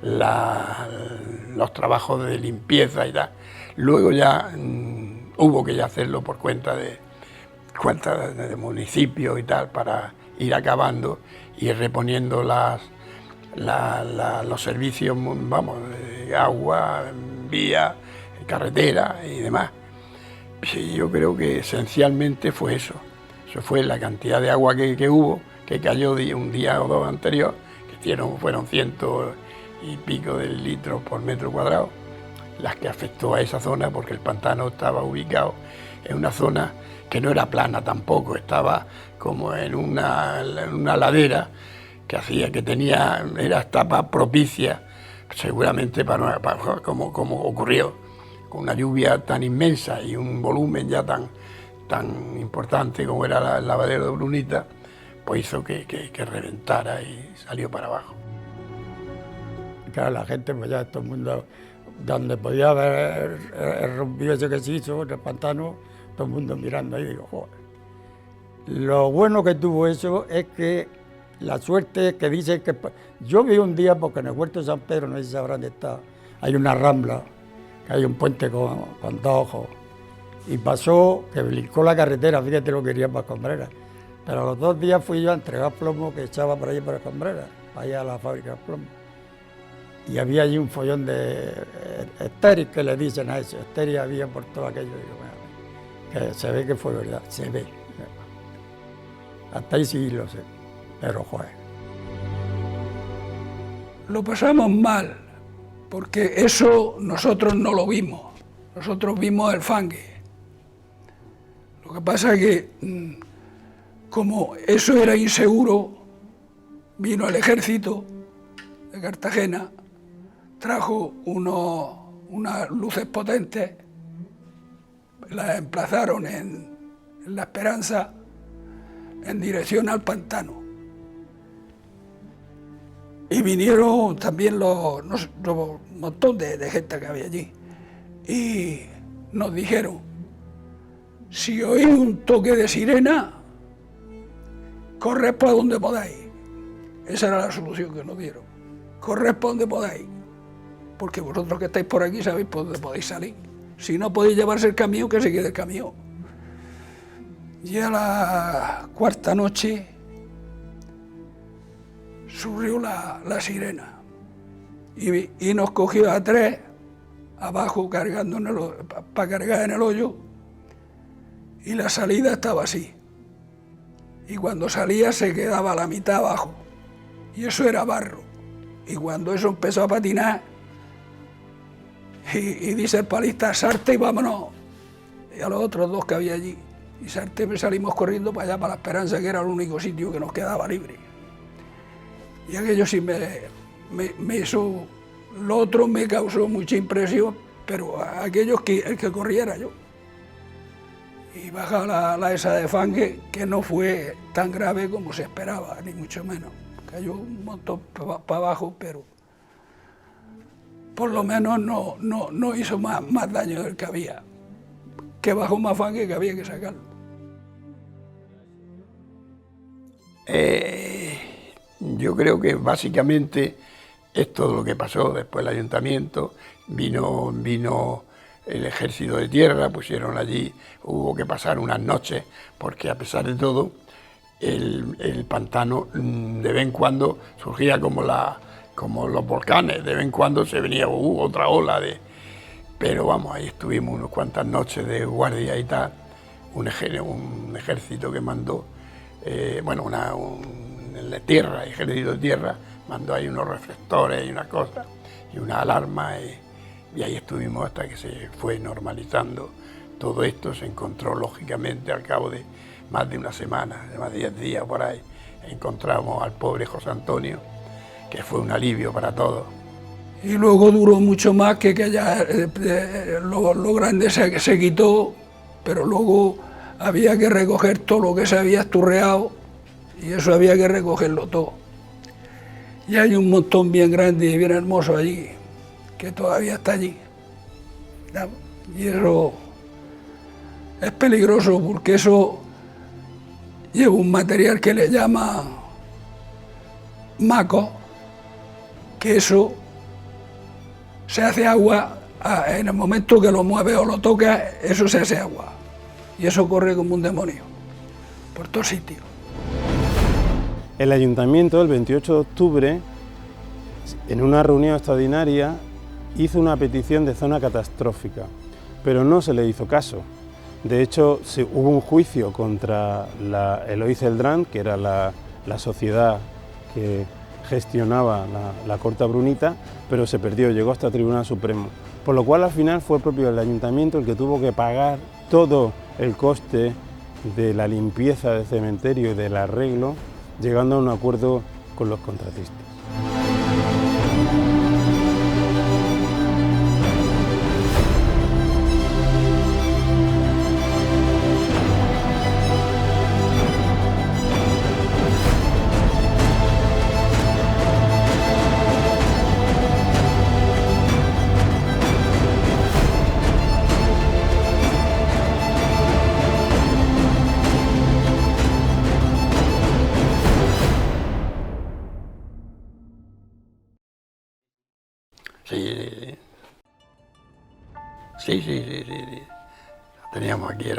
los trabajos de limpieza y tal, luego ya hubo que ya hacerlo por cuenta de municipios y tal para ir acabando y reponiendo los servicios, vamos, de agua, vía, carretera y demás. Sí, yo creo que esencialmente fue eso. Eso fue la cantidad de agua que hubo, que cayó un día o dos anterior, que fueron 100 y pico de litros por metro cuadrado, las que afectó a esa zona porque el pantano estaba ubicado en una zona que no era plana tampoco, estaba como en una ladera que hacía que era etapa propicia, seguramente como ocurrió, con una lluvia tan inmensa y un volumen ya tan importante como era el lavadero de Brunita, pues hizo que reventara y salió para abajo. Claro, la gente, pues ya todo el mundo, donde podía haber el rompido ese que se hizo en el pantano, todo el mundo mirando ahí, digo, joder. Lo bueno que tuvo eso es que la suerte que dicen que... Yo vi un día, porque en el Huerto de San Pedro, no sé si sabrán dónde está, hay una rambla, que hay un puente con 2 ojos, y pasó que brincó la carretera, fíjate lo que quería para Escombreras. Pero a los 2 días fui yo a entregar plomo que echaba por allí para Escombreras, para allá a la fábrica de plomo. Y había allí un follón de estéril, que le dicen a eso, estéril había por todo aquello. Digo, que se ve que fue verdad, se ve. Hasta ahí sí lo sé, pero joder. Lo pasamos mal, porque eso nosotros no lo vimos, nosotros vimos el fangue. Lo que pasa es que, como eso era inseguro, vino el ejército de Cartagena, trajo unas luces potentes, las emplazaron en La Esperanza, en dirección al pantano. Y vinieron también un montón de gente que había allí. Y nos dijeron, si oís un toque de sirena, corred por donde podáis. Esa era la solución que nos dieron. Corred por donde podáis. Porque vosotros que estáis por aquí sabéis por dónde podéis salir. Si no podéis llevarse el camión, que se quede el camión. Y a la 4ª noche surgió la sirena y nos cogió a 3 abajo cargando para cargar en el hoyo, y la salida estaba así, y cuando salía se quedaba la mitad abajo y eso era barro, y cuando eso empezó a patinar y dice el palista, salte y vámonos, y a los otros 2 que había allí, y salimos corriendo para allá, para La Esperanza, que era el único sitio que nos quedaba libre. Y aquello sí me hizo, lo otro me causó mucha impresión, pero aquello el que corriera yo. Y baja la esa de fangue, que no fue tan grave como se esperaba, ni mucho menos. Cayó un montón para abajo, pero por lo menos no hizo más daño del que había. Que bajó más fangue que había que sacarlo. Yo creo que básicamente es todo lo que pasó. Después el ayuntamiento vino el ejército de tierra, pusieron allí, hubo que pasar unas noches, porque a pesar de todo, el pantano de vez en cuando surgía como los volcanes, de vez en cuando se venía otra ola de... Pero vamos, ahí estuvimos unas cuantas noches de guardia y tal, un ejército que mandó, la tierra, ejército de tierra, mandó ahí unos reflectores y una cosa, y una alarma, y ahí estuvimos hasta que se fue normalizando todo esto. Se encontró lógicamente al cabo de más de una semana, de más de 10 días por ahí, encontramos al pobre José Antonio, que fue un alivio para todos. Y luego duró mucho más que ya lo grande se quitó, pero luego había que recoger todo lo que se había esturreado y eso había que recogerlo todo. Y hay un montón bien grande y bien hermoso allí, que todavía está allí. Y eso es peligroso porque eso lleva un material que le llama maco, que eso se hace agua, en el momento que lo mueve o lo toca, eso se hace agua. Y eso corre como un demonio, por todos sitios. El ayuntamiento, el 28 de octubre, en una reunión extraordinaria, hizo una petición de zona catastrófica, pero no se le hizo caso. De hecho, hubo un juicio contra Eloy Celdrán, que era la sociedad que gestionaba la Corta Brunita, pero se perdió, llegó hasta el Tribunal Supremo. Por lo cual al final fue propio el ayuntamiento el que tuvo que pagar todo el coste de la limpieza del cementerio y del arreglo, llegando a un acuerdo con los contratistas. Sí. La teníamos aquí,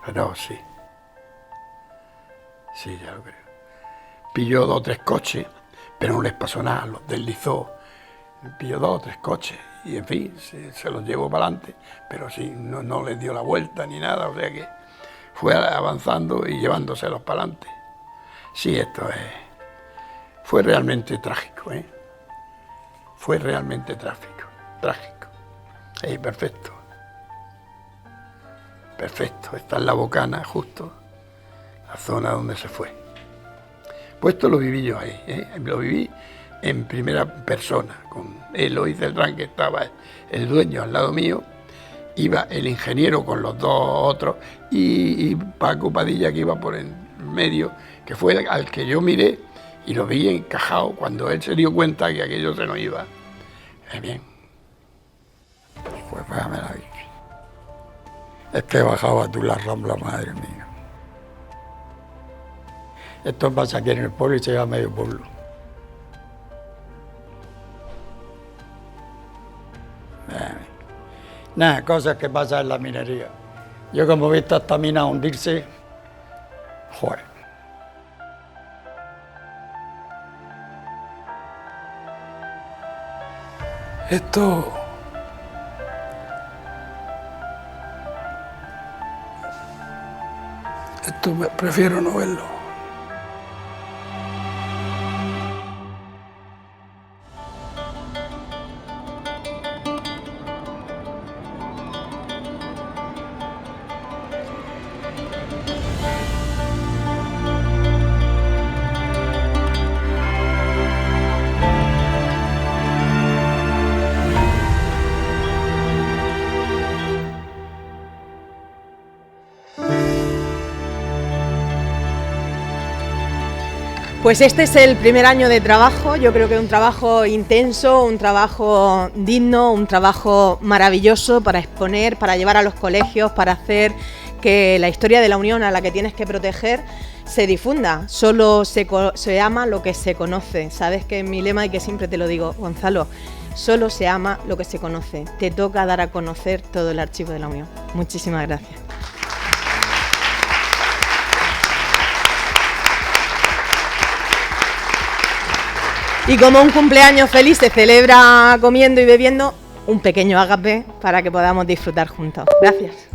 pero sí. Sí, ya lo creo. Pilló 2 o 3 coches, pero no les pasó nada, los deslizó. Pilló 2 o 3 coches y, en fin, se los llevó para adelante, pero sí, no les dio la vuelta ni nada, o sea que fue avanzando y llevándoselos para adelante. Sí, fue realmente trágico, ¿eh? Fue realmente trágico. Perfecto. Perfecto, está en la Bocana, justo, la zona donde se fue. Pues esto lo viví yo ahí, lo viví en primera persona, con Eloy Celdrán, que estaba el dueño al lado mío, iba el ingeniero con los 2 otros, y Paco Padilla, que iba por el medio, que fue al que yo miré y lo vi encajado cuando él se dio cuenta que aquello se nos iba. Bien. Pues véame la bici. Es que bajaba tú la Rambla, madre mía. Esto pasa aquí en el pueblo y se llama medio pueblo. Nada, cosas que pasan en la minería. Yo como he visto esta mina hundirse, joder. Esto prefiero no verlo. Pues este es el primer año de trabajo, yo creo que es un trabajo intenso, un trabajo digno, un trabajo maravilloso para exponer, para llevar a los colegios, para hacer que la historia de la Unión a la que tienes que proteger se difunda. Solo se ama lo que se conoce. Sabes que es mi lema y que siempre te lo digo, Gonzalo. Solo se ama lo que se conoce. Te toca dar a conocer todo el archivo de la Unión. Muchísimas gracias. Y como un cumpleaños feliz se celebra comiendo y bebiendo, un pequeño ágape para que podamos disfrutar juntos. Gracias.